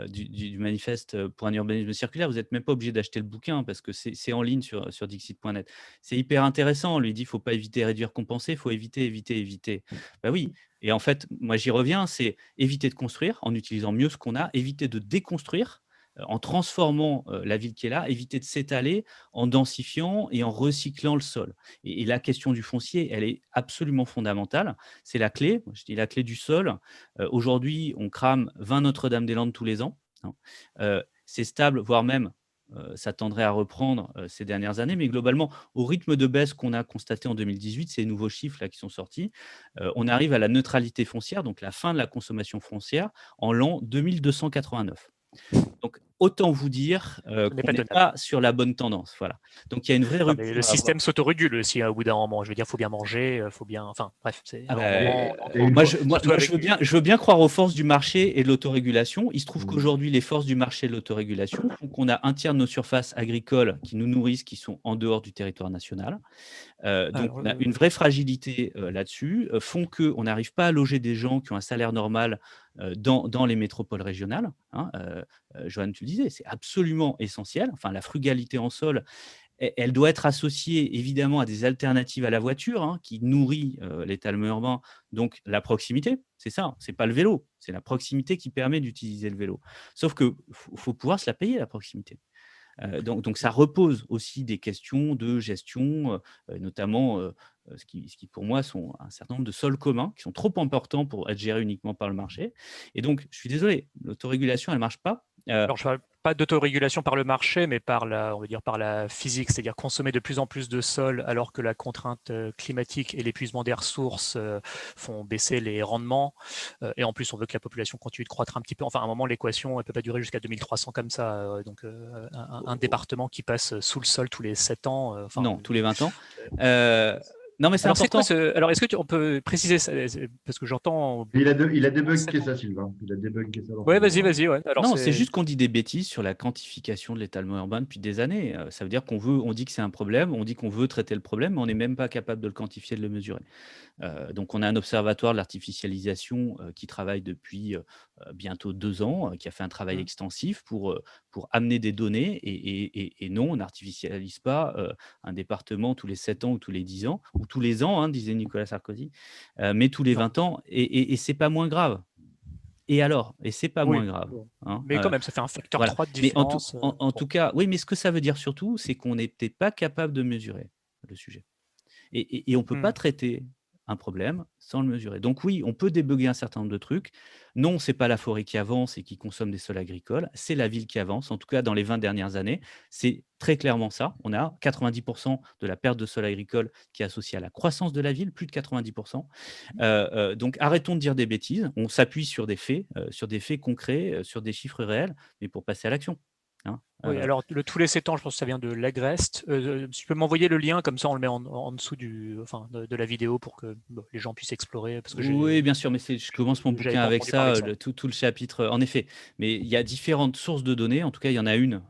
C: du manifeste pour un urbanisme circulaire. Vous n'êtes même pas obligé d'acheter le bouquin parce que c'est en ligne sur dixit.net. C'est hyper intéressant. On lui dit qu'il ne faut pas éviter, réduire, compenser. Il faut éviter, éviter, éviter. Bah oui. Et en fait, moi, j'y reviens, c'est éviter de construire en utilisant mieux ce qu'on a, éviter de déconstruire en transformant la ville qui est là, éviter de s'étaler en densifiant et en recyclant le sol. Et la question du foncier, elle est absolument fondamentale. C'est la clé, je dis la clé du sol. Aujourd'hui, on crame 20 Notre-Dame-des-Landes tous les ans. C'est stable, voire même ça tendrait à reprendre ces dernières années, mais globalement, au rythme de baisse qu'on a constaté en 2018, ces nouveaux chiffres là qui sont sortis, on arrive à la neutralité foncière, donc la fin de la consommation foncière, en l'an 2289. Donc, autant vous dire qu'on n'est pas sur la bonne tendance. Voilà. Donc, il y a une vraie rupture.
A: Mais le système s'autorégule aussi au bout d'un moment. Je veux dire, il faut bien manger, il faut bien. Enfin, bref.
C: Je veux bien croire aux forces du marché et de l'autorégulation. Il se trouve qu'aujourd'hui, les forces du marché et de l'autorégulation font qu'on a un tiers de nos surfaces agricoles qui nous nourrissent, qui sont en dehors du territoire national. Donc, on a une vraie fragilité là-dessus, font qu'on n'arrive pas à loger des gens qui ont un salaire normal dans les métropoles régionales. Johan, tu le disais, c'est absolument essentiel. Enfin, la frugalité en sol, elle doit être associée évidemment à des alternatives à la voiture qui nourrit l'étalement urbain. Donc, la proximité, c'est ça, c'est pas le vélo, c'est la proximité qui permet d'utiliser le vélo. Sauf qu'il faut pouvoir se la payer, la proximité. Donc, ça repose aussi des questions de gestion, notamment ce qui, pour moi, sont un certain nombre de sols communs qui sont trop importants pour être gérés uniquement par le marché. Et donc, je suis désolé, l'autorégulation, elle ne marche pas.
A: Alors, je ne parle pas d'autorégulation par le marché, mais par la physique, c'est-à-dire consommer de plus en plus de sol alors que la contrainte climatique et l'épuisement des ressources font baisser les rendements. Et en plus, on veut que la population continue de croître un petit peu. Enfin, à un moment, l'équation ne peut pas durer jusqu'à 2300 comme ça. Donc, un département qui passe sous le sol tous les 7 ans.
C: Non, tous les 20 ans. Non, mais c'est important.
A: Alors, est-ce que on peut préciser ça, parce que j'entends.
D: Il a débunké ça, Sylvain. Il a débunké ça.
A: Ouais, vas-y. Ouais. Alors,
C: non, c'est juste qu'on dit des bêtises sur la quantification de l'étalement urbain depuis des années. Ça veut dire on dit que c'est un problème, on dit qu'on veut traiter le problème, mais on n'est même pas capable de le quantifier, de le mesurer. Donc, on a un observatoire de l'artificialisation qui travaille depuis bientôt 2 ans, qui a fait un travail extensif pour amener des données. Et non, on n'artificialise pas un département tous les 7 ans ou tous les 10 ans, ou tous les ans, disait Nicolas Sarkozy, mais tous les 20 ans. Et ce n'est pas moins grave. Et alors, et c'est pas moins grave.
A: Mais quand même, ça fait un facteur 3 de différence.
C: Mais en tout cas, oui, mais ce que ça veut dire surtout, c'est qu'on n'était pas capable de mesurer le sujet. Et on ne peut pas traiter un problème sans le mesurer. Donc oui, on peut débugger un certain nombre de trucs. Non, c'est pas la forêt qui avance et qui consomme des sols agricoles, c'est la ville qui avance. En tout cas, dans les 20 dernières années, c'est très clairement ça. On a 90% de la perte de sol agricole qui est associée à la croissance de la ville, plus de 90%. Donc arrêtons de dire des bêtises. On s'appuie sur des faits concrets, sur des chiffres réels, mais pour passer à l'action, hein.
A: Oui, alors le tous les 7 ans, je pense que ça vient de l'Agreste. Si tu peux m'envoyer le lien, comme ça on le met en dessous de la vidéo pour que les gens puissent explorer, parce que
C: Oui, bien sûr, mais je commence mon
A: j'avais
C: bouquin
A: pas
C: avec
A: entendu parler
C: ça,
A: de ça.
C: tout le chapitre, en effet. Mais il y a différentes sources de données. En tout cas, il y en a une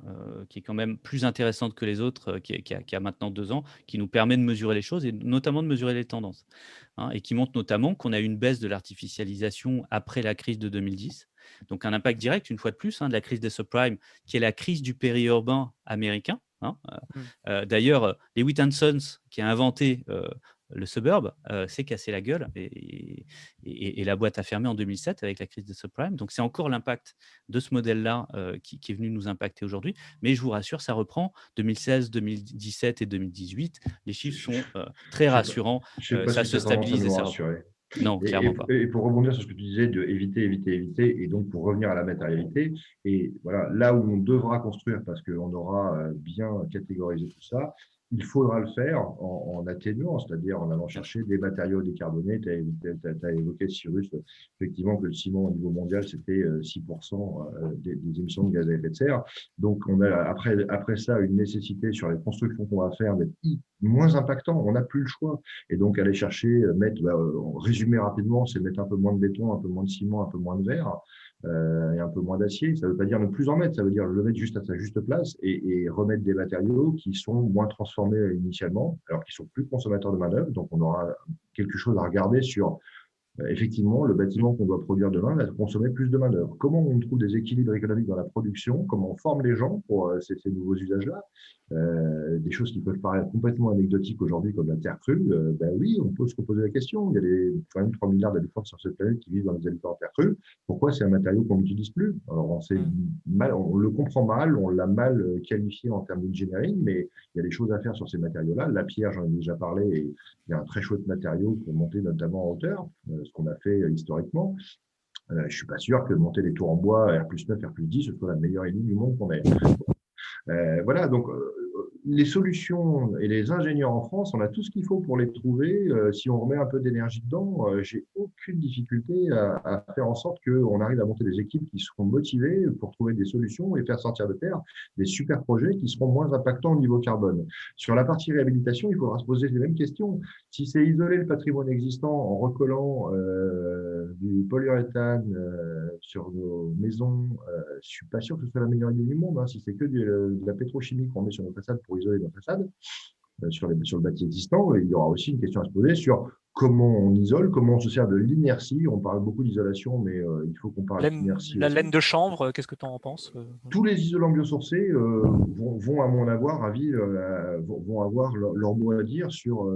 C: qui est quand même plus intéressante que les autres, qui a maintenant 2 ans, qui nous permet de mesurer les choses et notamment de mesurer les tendances, hein, et qui montre notamment qu'on a eu une baisse de l'artificialisation après la crise de 2010. Donc un impact direct, une fois de plus, hein, de la crise des subprimes, qui est la crise du périurbain américain, hein.
A: Mm.
C: D'ailleurs, Lewitt and Sons, qui a inventé le suburb, s'est cassé la gueule et la boîte a fermé en 2007 avec la crise des subprimes. Donc c'est encore l'impact de ce modèle-là qui est venu nous impacter aujourd'hui. Mais je vous rassure, ça reprend 2016, 2017 et 2018. Les chiffres sont très
D: Je sais pas,
C: rassurants.
D: je sais pas
C: Ça
D: si
C: se
D: ça a tendance à
C: stabilise et
D: nous
C: ça reprend.
D: rassurer.
C: Non, clairement pas.
D: Et pour rebondir sur ce que tu disais de éviter, éviter, éviter, et donc pour revenir à la matérialité, et voilà, là où on devra construire, parce qu'on aura bien catégorisé tout ça, il faudra le faire en atténuant, c'est-à-dire en allant chercher des matériaux décarbonés. Tu as évoqué, Cyrus, effectivement, que le ciment au niveau mondial, c'était 6% des émissions de gaz à effet de serre. Donc, on a après ça une nécessité sur les constructions qu'on va faire d'être moins impactant. On n'a plus le choix. Et donc, aller chercher, résumer rapidement, c'est mettre un peu moins de béton, un peu moins de ciment, un peu moins de verre et un peu moins d'acier. Ça ne veut pas dire ne plus en mettre, ça veut dire le mettre juste à sa juste place et remettre des matériaux qui sont moins transformés initialement, alors qu'ils sont plus consommateurs de main-d'œuvre. Donc, on aura quelque chose à regarder sur effectivement, le bâtiment qu'on doit produire demain va consommer plus de main-d'œuvre. Comment on trouve des équilibres économiques dans la production? Comment on forme les gens pour ces nouveaux usages-là? Des choses qui peuvent paraître complètement anecdotiques aujourd'hui, comme la terre crue. Ben oui, on peut se poser la question. Il y a quand même 3 milliards d'habitants sur cette planète qui vivent dans des habitants en terre crue. Pourquoi c'est un matériau qu'on n'utilise plus? Alors, on le comprend mal, on l'a mal qualifié en termes d'engineering, mais il y a des choses à faire sur ces matériaux-là. La pierre, j'en ai déjà parlé, et il y a un très chouette matériau pour monter notamment en hauteur, ce qu'on a fait historiquement. Je ne suis pas sûr que monter des tours en bois R+9, R+10, ce soit la meilleure ligne du monde qu'on ait. Voilà, donc les solutions et les ingénieurs en France, on a tout ce qu'il faut pour les trouver. Si on remet un peu d'énergie dedans, j'ai aucune difficulté à faire en sorte qu'on arrive à monter des équipes qui seront motivées pour trouver des solutions et faire sortir de terre des super projets qui seront moins impactants au niveau carbone. Sur la partie réhabilitation, il faudra se poser les mêmes questions. Si c'est isoler le patrimoine existant en recollant du polyuréthane sur nos maisons, je suis pas sûr que ce soit la meilleure idée du monde. Hein. Si c'est que de la pétrochimie qu'on met sur nos façades pour isoler nos façades, sur le bâti existant, il y aura aussi une question à se poser sur comment on isole, comment on se sert de l'inertie. On parle beaucoup d'isolation, mais il faut qu'on parle d'inertie
A: La
D: aussi.
A: laine de chanvre, qu'est-ce que tu en penses?
D: Tous les isolants biosourcés vont, à mon avis, vont avoir leur mot à dire sur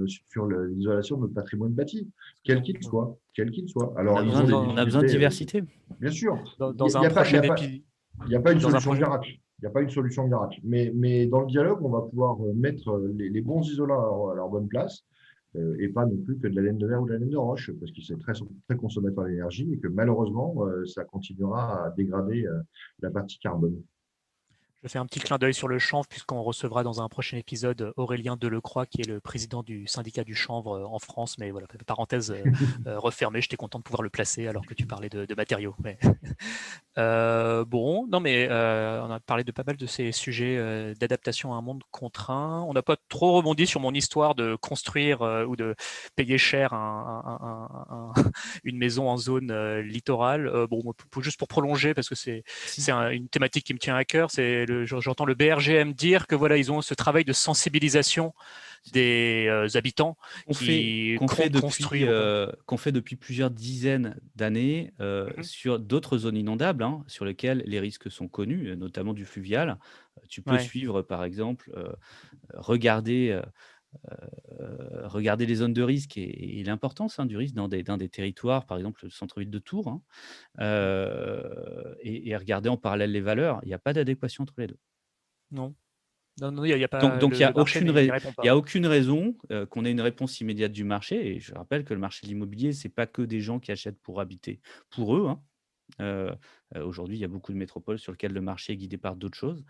D: l'isolation de notre patrimoine bâti, quel qu'il soit. Alors, ils ont des
C: On a besoin de
D: difficultés,
C: diversité.
D: bien sûr.
A: Dans un prochain épisode.
D: Il n'y a pas une solution miracle. Il n'y a pas une solution miracle. Mais dans le dialogue, on va pouvoir mettre les bons isolants à leur bonne place et pas non plus que de la laine de verre ou de la laine de roche, parce que c'est très, très consommateur d'énergie et que malheureusement, ça continuera à dégrader la partie carbone.
A: Je fais un petit clin d'œil sur le chanvre, puisqu'on recevra dans un prochain épisode Aurélien Delecroix, qui est le président du syndicat du chanvre en France. Mais voilà, parenthèse refermée, j'étais content de pouvoir le placer alors que tu parlais de matériaux. Mais bon, non, mais on a parlé de pas mal de ces sujets d'adaptation à un monde contraint. On n'a pas trop rebondi sur mon histoire de construire ou de payer cher une maison en zone littorale. Bon, juste pour prolonger, parce que c'est une thématique qui me tient à cœur. J'entends le BRGM dire que voilà, ils ont ce travail de sensibilisation des habitants
C: qu'on fait depuis plusieurs dizaines d'années sur d'autres zones inondables, hein, sur lesquelles les risques sont connus, notamment du fluvial. Tu peux suivre, par exemple, regarder les zones de risque et l'importance du risque dans des territoires, par exemple le centre-ville de Tours, hein, et regarder en parallèle les valeurs. Il n'y a pas d'adéquation entre les deux.
A: Non. Non, il n'y a
C: Donc,
A: pas,
C: donc il
A: le marché n'y répond
C: y
A: pas.
C: a aucune raison qu'on ait une réponse immédiate du marché. Et je rappelle que le marché de l'immobilier, c'est pas que des gens qui achètent pour habiter pour eux, hein. Heu Aujourd'hui, il y a beaucoup de métropoles sur lesquelles le marché est guidé par d'autres choses.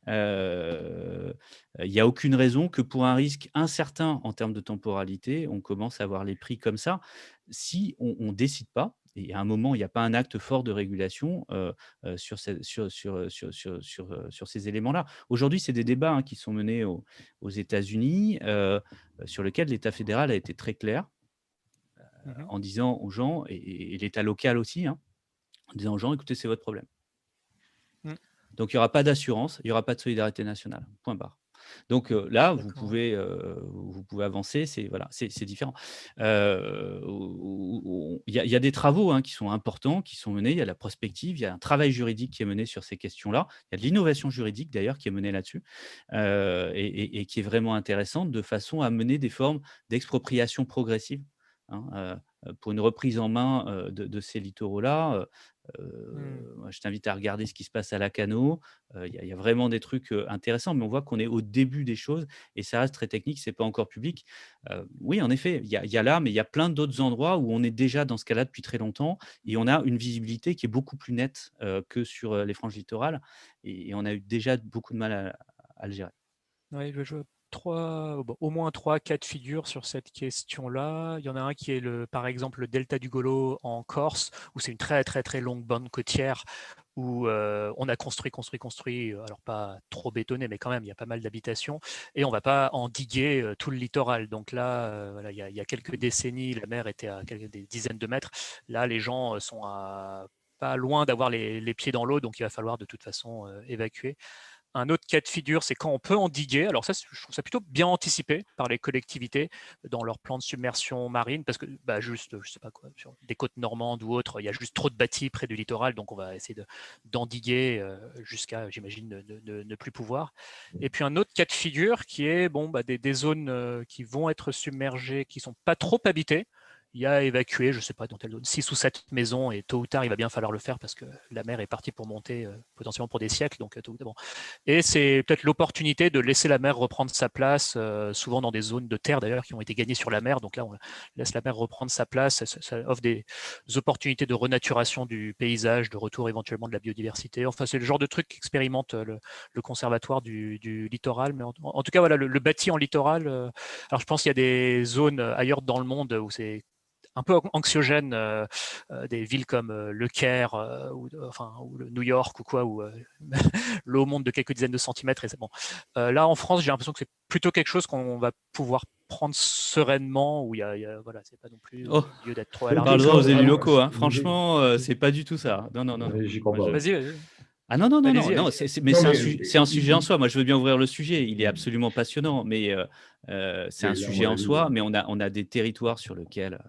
C: Il y a aucune raison que pour un risque incertain en termes de temporalité, on commence à voir les prix comme ça. Si on décide pas et à un moment, il y a pas un acte fort de régulation, sur sur ces éléments-là. Aujourd'hui, c'est des débats, hein, qui sont menés aux États-Unis, sur lesquels l'État fédéral a été très clair
A: Mmh.
C: en disant aux gens et l'État local aussi, hein, en disant aux gens: «Écoutez, c'est votre problème».
A: Mmh.
C: Donc il y aura pas d'assurance, il y aura pas de solidarité nationale, point barre. Donc là,
A: D'accord.
C: vous pouvez avancer, c'est voilà, c'est différent. Il y a des travaux, hein, qui sont importants, qui sont menés, il y a la prospective, il y a un travail juridique qui est mené sur ces questions-là. Il y a de l'innovation juridique d'ailleurs qui est menée là-dessus, et qui est vraiment intéressante de façon à mener des formes d'expropriation progressive, hein, pour une reprise en main, de ces littoraux-là.
A: Mmh.
C: Moi, je t'invite à regarder ce qui se passe à Lacanau. Il y a vraiment des trucs, intéressants, mais on voit qu'on est au début des choses et ça reste très technique, c'est pas encore public. Oui, en effet, il y a là, mais il y a plein d'autres endroits où on est déjà dans ce cas-là depuis très longtemps et on a une visibilité qui est beaucoup plus nette, que sur, les franges littorales et on a eu déjà beaucoup de mal à le gérer.
A: Ouais, je vois au moins 3 cas de figure sur cette question-là. Il y en a un qui est par exemple, le delta du Golo en Corse, où c'est une très très très longue bande côtière où on a construit, alors pas trop bétonné, mais quand même, il y a pas mal d'habitations, et on va pas endiguer tout le littoral. Donc là, voilà, il y a quelques décennies, la mer était à des dizaines de mètres. Là, les gens sont pas loin d'avoir les pieds dans l'eau, donc il va falloir de toute façon évacuer. Un autre cas de figure, c'est quand on peut endiguer. Alors ça, je trouve ça plutôt bien anticipé par les collectivités dans leur plan de submersion marine, parce que juste, je sais pas quoi, sur des côtes normandes ou autres, il y a juste trop de bâtis près du littoral, donc on va essayer d'endiguer jusqu'à, j'imagine, ne plus pouvoir. Et puis un autre cas de figure qui est des zones qui vont être submergées, qui sont pas trop habitées. Il y a évacué, je ne sais pas, dans telle zone, 6 ou 7 maisons, et tôt ou tard, il va bien falloir le faire parce que la mer est partie pour monter potentiellement pour des siècles. Donc, tôt ou tard, bon, et c'est peut-être l'opportunité de laisser la mer reprendre sa place, souvent dans des zones de terre d'ailleurs qui ont été gagnées sur la mer. Donc là, on laisse la mer reprendre sa place. Ça offre des opportunités de renaturation du paysage, de retour éventuellement de la biodiversité. Enfin, c'est le genre de truc qu'expérimente le conservatoire du littoral. Mais en tout cas, voilà, le bâti en littoral. Alors, je pense qu'il y a des zones ailleurs dans le monde où c'est un peu anxiogène, des villes comme Le Caire ou le New York ou quoi, où l'eau monte de quelques dizaines de centimètres et c'est bon. Là, en France, j'ai l'impression que c'est plutôt quelque chose qu'on va pouvoir prendre sereinement, où voilà, c'est pas non plus
C: Oh,
A: lieu d'être trop
D: Ok,
A: alarmiste.
C: parle-en aux élus
D: alors,
C: locaux, hein. Franchement, c'est pas du tout ça. Non, non, non, non.
D: j'y crois
C: Moi,
D: pas.
C: je
D: Ouais.
A: Vas-y, vas-y.
C: Ah non, non, non, non,
A: Allez-y,
C: non,
A: allez-y.
C: mais
D: Non, mais
C: c'est un sujet en soi. Moi, je veux bien ouvrir le sujet. Il est absolument passionnant, mais c'est un
D: et là, à mon
C: sujet en
D: avis,
C: soi. Mais on a des territoires sur lesquels,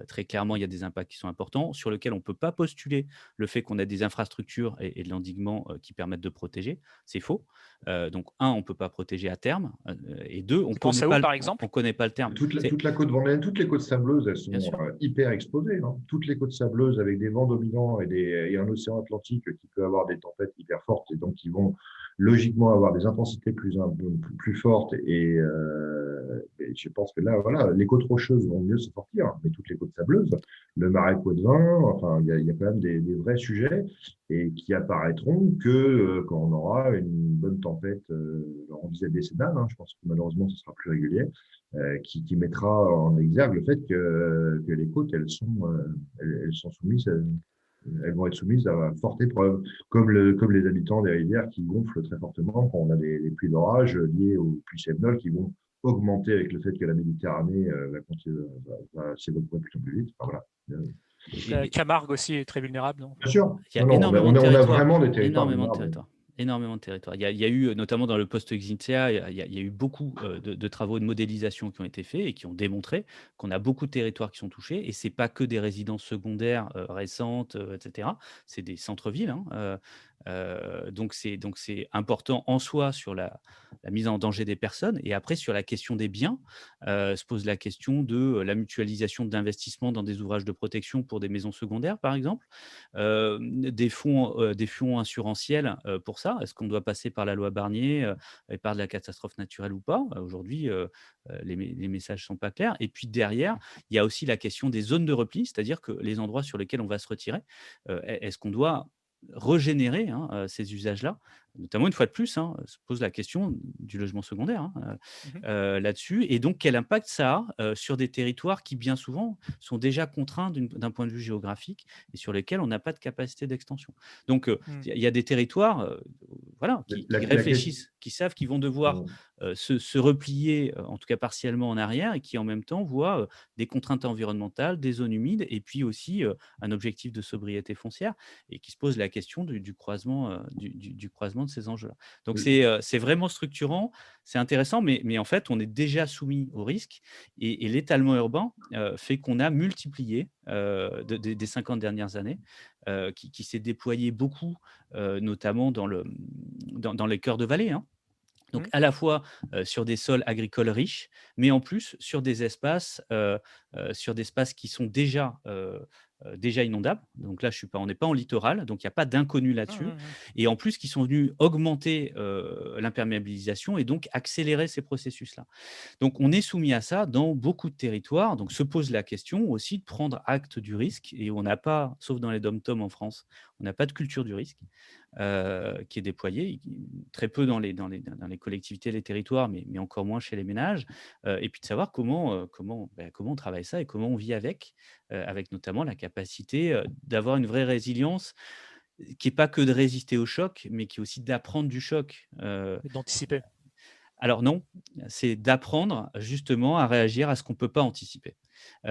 C: très clairement, il y a des impacts qui sont importants, sur lesquels on ne peut pas postuler le fait qu'on a des infrastructures et de l'endiguement, qui permettent de protéger. C'est faux. Donc un, on ne peut pas protéger à terme, et deux,
A: Tu penses à où, par exemple?
C: on connaît pas le terme.
D: toute la côte vendéenne, toutes les côtes sableuses, elles
C: Bien
D: sont
C: sûr.
D: hyper exposées, hein. Toutes les côtes sableuses avec des vents dominants et un océan Atlantique qui peut avoir des tempêtes hyper fortes et donc qui vont logiquement avoir des intensités plus fortes. Et je pense que là, voilà, les côtes rocheuses vont mieux se sortir, mais toutes les côtes sableuses, le marais Poitevin, enfin, il y a quand même des vrais sujets et qui apparaîtront que quand on aura une bonne tempête, alors on disait décennale, hein, je pense que malheureusement ce sera plus régulier, qui mettra en exergue le fait que les côtes, elles sont soumises, elles vont être soumises à forte épreuve, comme les habitants des rivières qui gonflent très fortement quand on a des pluies d'orage liées aux pluies cévenoles qui vont augmenter avec le fait que la Méditerranée va s'évaporer plutôt plus vite. Enfin, voilà.
A: La Camargue aussi est très vulnérable, non?
D: Bien sûr.
C: Il y a
D: Non, non,
C: énormément de
D: on a
C: territoires,
D: vraiment des territoires
C: énormément de
D: vulnérables.
C: territoires, énormément de territoires. Il y a eu, notamment dans le post-Xintia, il y a eu beaucoup, de travaux de modélisation qui ont été faits et qui ont démontré qu'on a beaucoup de territoires qui sont touchés et c'est pas que des résidences secondaires, récentes, et cetera. C'est des centres-villes, hein, Donc c'est important en soi sur la mise en danger des personnes. Et après, sur la question des biens, se pose la question de la mutualisation d'investissements dans des ouvrages de protection pour des maisons secondaires, par exemple, des fonds assurantiels pour ça. Est-ce qu'on doit passer par la loi Barnier et par de la catastrophe naturelle ou pas? Aujourd'hui, les messages sont pas clairs. Et puis derrière, il y a aussi la question des zones de repli, c'est-à-dire que les endroits sur lesquels on va se retirer, est-ce qu'on doit régénérer ces usages-là, notamment une fois de plus, se pose la question du logement secondaire
A: Mmh.
C: là-dessus. Et donc, quel impact ça a sur des territoires qui, bien souvent, sont déjà contraints d'un point de vue géographique et sur lesquels on n'a pas de capacité d'extension. Donc,
A: Mmh.
C: il y a des territoires voilà, qui
D: La question.
C: réfléchissent, qui savent qu'ils vont devoir se replier, en tout cas partiellement en arrière, et qui en même temps voient des contraintes environnementales, des zones humides, et puis aussi un objectif de sobriété foncière, et qui se posent la question du croisement, du croisement de ces enjeux-là. Donc c'est vraiment structurant, c'est intéressant, mais en fait, on est déjà soumis au risque, et l'étalement urbain fait qu'on a multiplié des 50 dernières années, qui s'est déployé beaucoup, notamment dans les cœurs de vallée, hein. Donc
A: Mmh.
C: à la fois, sur des sols agricoles riches, mais en plus sur des espaces qui sont déjà inondables. Donc là, on n'est pas en littoral, donc il y a pas d'inconnu
A: Mmh,
C: là-dessus,
A: mmh, mmh.
C: et en plus qui sont venus augmenter, l'imperméabilisation et donc accélérer ces processus-là. Donc on est soumis à ça dans beaucoup de territoires, donc se pose la question aussi de prendre acte du risque, et on n'a pas, sauf dans les DOM-TOM en France, on n'a pas de culture du risque, qui est déployée, très peu dans les collectivités, les territoires, mais encore moins chez les ménages, et puis de savoir comment on travaille ça et comment on vit avec notamment la capacité, d'avoir une vraie résilience, qui est pas que de résister au choc, mais qui est aussi d'apprendre du choc,
A: D'anticiper.
C: alors non, c'est d'apprendre justement à réagir à ce qu'on ne peut pas anticiper.
A: Mmh.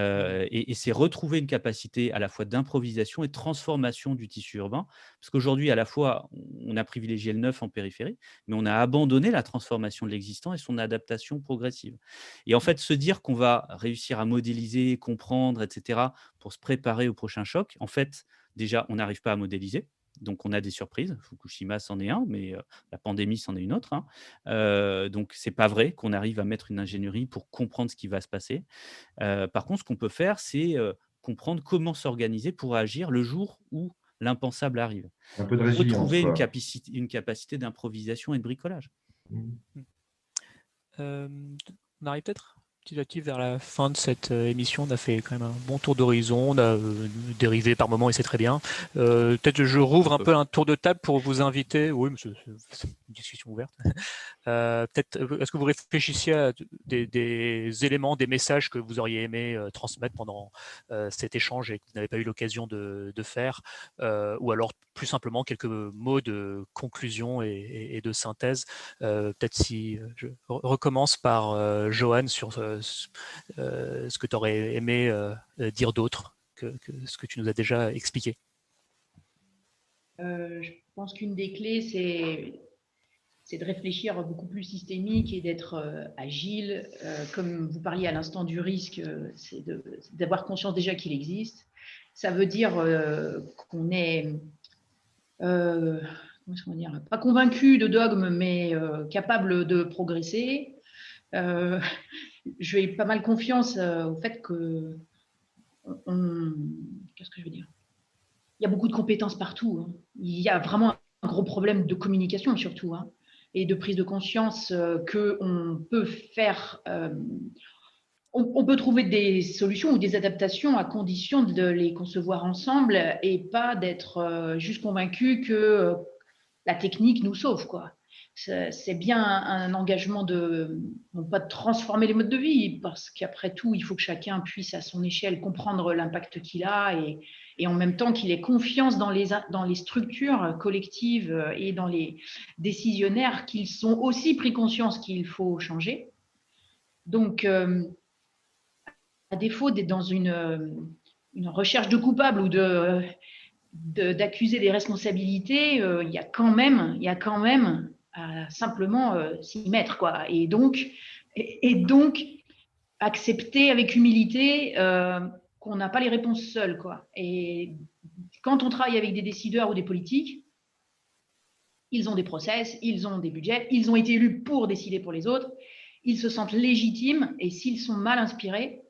C: Et c'est retrouver une capacité à la fois d'improvisation et de transformation du tissu urbain. Parce qu'aujourd'hui, à la fois, on a privilégié le neuf en périphérie, mais on a abandonné la transformation de l'existant et son adaptation progressive. Et en fait, se dire qu'on va réussir à modéliser, comprendre, etc., pour se préparer au prochain choc, en fait, déjà, on n'arrive pas à modéliser. Donc, on a des surprises. Fukushima, c'en est un, mais la pandémie, c'en est une autre, hein. Donc c'est pas vrai qu'on arrive à mettre une ingénierie pour comprendre ce qui va se passer. Par contre, ce qu'on peut faire, c'est, comprendre comment s'organiser pour agir le jour où l'impensable arrive.
D: Un peu de
C: Donc
D: résilience,
C: retrouver
D: quoi.
C: une capacité d'improvisation et de bricolage.
D: Mmh.
A: Mmh. On arrive peut-être petit à petit vers la fin de cette émission. On a fait quand même un bon tour d'horizon. On a dérivé par moments et c'est très bien. Peut-être je rouvre un peu un tour de table pour vous inviter. Oui, mais c'est une discussion ouverte. Peut-être, est-ce que vous réfléchissiez à des éléments, des messages que vous auriez aimé transmettre pendant cet échange et que vous n'avez pas eu l'occasion de faire, ou alors plus simplement quelques mots de conclusion et de synthèse. Peut-être si je recommence par Johan sur ce que tu aurais aimé dire d'autre que ce que tu nous as déjà expliqué.
B: Je pense qu'une des clés, c'est de réfléchir beaucoup plus systémique et d'être agile. Comme vous parliez à l'instant du risque, c'est d'avoir conscience déjà qu'il existe. Ça veut dire qu'on est, comment dire, pas convaincu de dogme, mais capable de progresser. J'ai pas mal confiance au fait que qu'est-ce que je veux dire? Il y a beaucoup de compétences partout, hein. Il y a vraiment un gros problème de communication surtout, hein, et de prise de conscience qu'on peut faire, on peut trouver des solutions ou des adaptations à condition de les concevoir ensemble et pas d'être juste convaincu que la technique nous sauve, quoi. C'est bien un engagement de, non pas de transformer les modes de vie, parce qu'après tout, il faut que chacun puisse à son échelle comprendre l'impact qu'il a et en même temps qu'il ait confiance dans les structures collectives et dans les décisionnaires qu'ils sont aussi pris conscience qu'il faut changer. Donc, à défaut d'être dans une recherche de coupable ou d'accuser des responsabilités, il y a quand même à simplement s'y mettre, quoi. Et donc accepter avec humilité qu'on n'a pas les réponses seuls, quoi. Et quand on travaille avec des décideurs ou des politiques, Ils ont des process, ils ont des budgets, ils ont été élus pour décider pour les autres, ils se sentent légitimes et s'ils sont mal inspirés,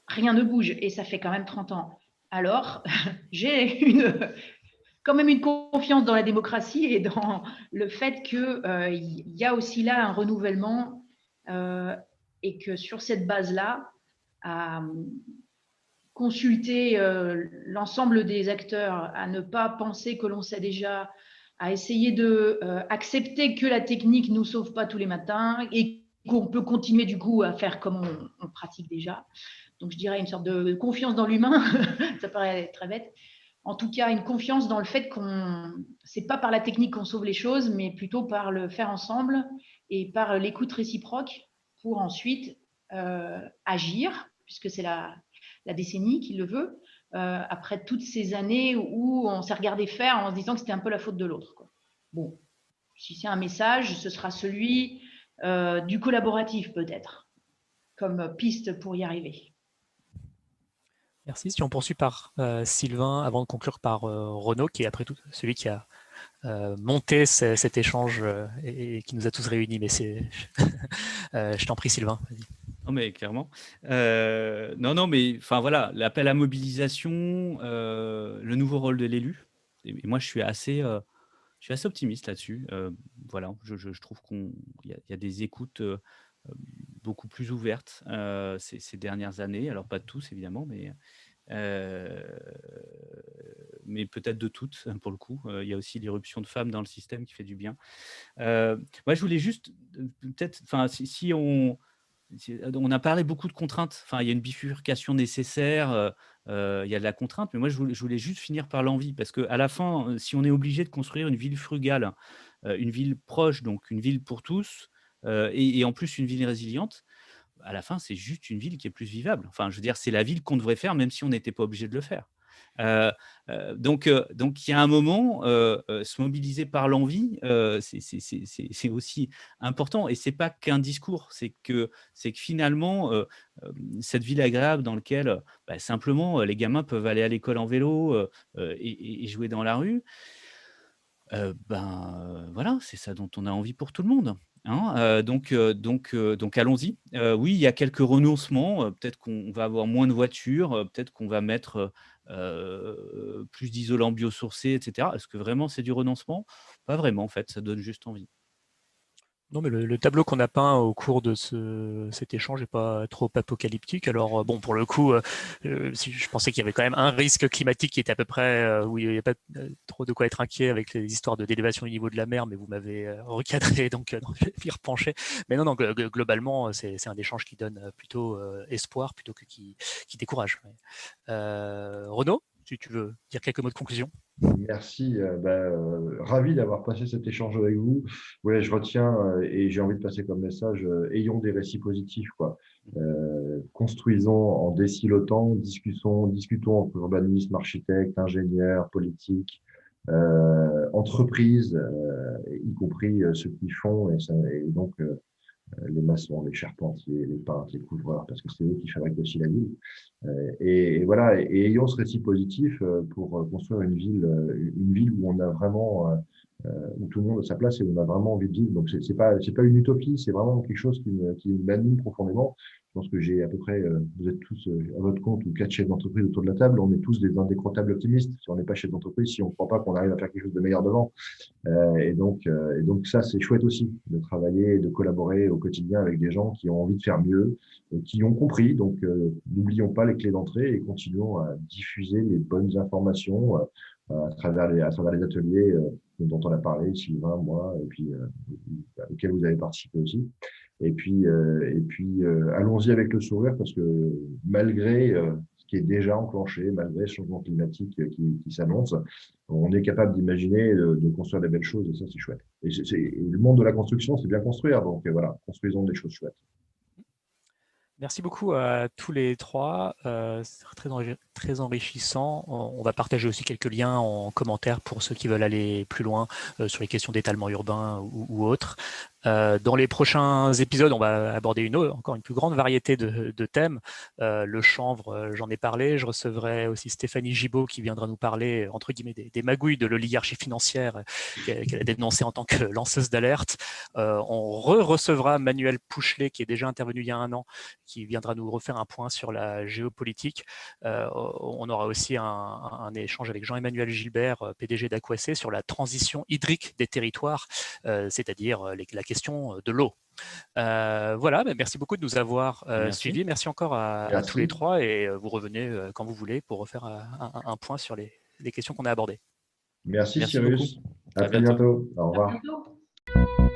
B: rien ne bouge et ça fait quand même 30 ans. Alors, j'ai quand même une confiance dans la démocratie et dans le fait qu'il y a aussi là un renouvellement et que sur cette base-là, à consulter l'ensemble des acteurs, à ne pas penser que l'on sait déjà, à essayer d'accepter que la technique ne nous sauve pas tous les matins et qu'on peut continuer du coup à faire comme on pratique déjà. Donc je dirais une sorte de confiance dans l'humain, ça paraît très bête. En tout cas, une confiance dans le fait qu'on, c'est pas par la technique qu'on sauve les choses, mais plutôt par le faire ensemble et par l'écoute réciproque pour ensuite agir, puisque c'est la décennie qui le veut, après toutes ces années où on s'est regardé faire en se disant que c'était un peu la faute de l'autre. Bon, si c'est un message, ce sera celui du collaboratif peut-être, comme piste pour y arriver.
A: Merci. Si on poursuit par Sylvain, avant de conclure par Renaud, qui est après tout celui qui a monté cet échange et qui nous a tous réunis. Mais je t'en prie, Sylvain. Vas-y.
C: Non, mais clairement. Non, mais enfin voilà, l'appel à mobilisation, le nouveau rôle de l'élu. Et moi, je suis assez optimiste là-dessus. Voilà, je trouve qu'il y a des écoutes beaucoup plus ouvertes ces dernières années. Alors, pas de tous, évidemment, mais peut-être de toutes, pour le coup. Il y a aussi l'irruption de femmes dans le système qui fait du bien. Moi, je voulais juste, peut-être, enfin, si on a parlé beaucoup de contraintes. Enfin, il y a une bifurcation nécessaire, il y a de la contrainte, mais moi, je voulais juste finir par l'envie, parce qu'à la fin, si on est obligé de construire une ville frugale, une ville proche, donc une ville pour tous, et en plus une ville résiliente, à la fin, c'est juste une ville qui est plus vivable. Enfin, je veux dire, c'est la ville qu'on devrait faire, même si on n'était pas obligé de le faire. Donc, il y a un moment, se mobiliser par l'envie, c'est aussi important. Et c'est pas qu'un discours, c'est que finalement, cette ville agréable dans laquelle simplement les gamins peuvent aller à l'école en vélo et jouer dans la rue, voilà, c'est ça dont on a envie pour tout le monde. Hein, donc allons-y. Oui, il y a quelques renoncements. Peut-être qu'on va avoir moins de voitures, peut-être qu'on va mettre plus d'isolants biosourcés, etc. Est-ce que vraiment c'est du renoncement? Pas vraiment, en fait, ça donne juste envie.
A: Non, mais le tableau qu'on a peint au cours de cet échange n'est pas trop apocalyptique. Alors, bon, pour le coup, si je pensais qu'il y avait quand même un risque climatique qui était à peu près où il n'y a pas trop de quoi être inquiet avec les histoires d'élévation du niveau de la mer, mais vous m'avez recadré, donc je vais y repencher. Mais non, globalement, c'est un échange qui donne plutôt espoir plutôt que qui décourage. Renaud, si tu veux dire quelques mots de conclusion.
D: Merci, ravi d'avoir passé cet échange avec vous. Ouais, je retiens et j'ai envie de passer comme message, ayons des récits positifs, quoi. Construisons en désilotant, discutons entre urbanistes, architectes, ingénieurs, politiques, entreprises, y compris ceux qui font, et donc les maçons, les charpentiers, les peintres, les couvreurs, parce que c'est eux qui fabriquent aussi la ville. Et voilà, et ayons ce récit positif pour construire une ville où on a vraiment, où tout le monde a sa place et où on a vraiment envie de vivre. Donc c'est pas une utopie, c'est vraiment quelque chose qui m'anime profondément. Je pense que j'ai à peu près, vous êtes tous à votre compte ou 4 chefs d'entreprise autour de la table. On est tous des indécrottables optimistes. Si on n'est pas chef d'entreprise, si on ne croit pas qu'on arrive à faire quelque chose de meilleur devant. Et donc ça, c'est chouette aussi de travailler et de collaborer au quotidien avec des gens qui ont envie de faire mieux, qui ont compris. Donc, n'oublions pas les clés d'entrée et continuons à diffuser les bonnes informations à travers les ateliers dont on a parlé, Sylvain, moi, et puis auxquels vous avez participé aussi. Et puis allons-y avec le sourire parce que malgré ce qui est déjà enclenché, malgré le changement climatique qui s'annonce, on est capable d'imaginer, de construire des belles choses et ça, c'est chouette. Et le monde de la construction, c'est bien construire. Donc voilà, construisons des choses chouettes.
A: Merci beaucoup à tous les trois. C'est très enrichissant. On va partager aussi quelques liens en commentaire pour ceux qui veulent aller plus loin sur les questions d'étalement urbain ou autres. Dans les prochains épisodes, on va aborder encore une plus grande variété de thèmes. Le chanvre, j'en ai parlé. Je recevrai aussi Stéphanie Gibault qui viendra nous parler, entre guillemets, des magouilles de l'oligarchie financière qu'elle a dénoncée en tant que lanceuse d'alerte. On recevra Manuel Pouchelet, qui est déjà intervenu il y a un an, qui viendra nous refaire un point sur la géopolitique. On aura aussi un échange avec Jean-Emmanuel Gilbert, PDG d'Aquacé, sur la transition hydrique des territoires, c'est-à-dire la question de l'eau. Voilà, merci beaucoup de nous avoir suivis. Merci encore à tous les trois et vous revenez quand vous voulez pour refaire un point sur les questions qu'on a abordées.
D: Merci Cyrus. À très bientôt. Au revoir.
B: À bientôt.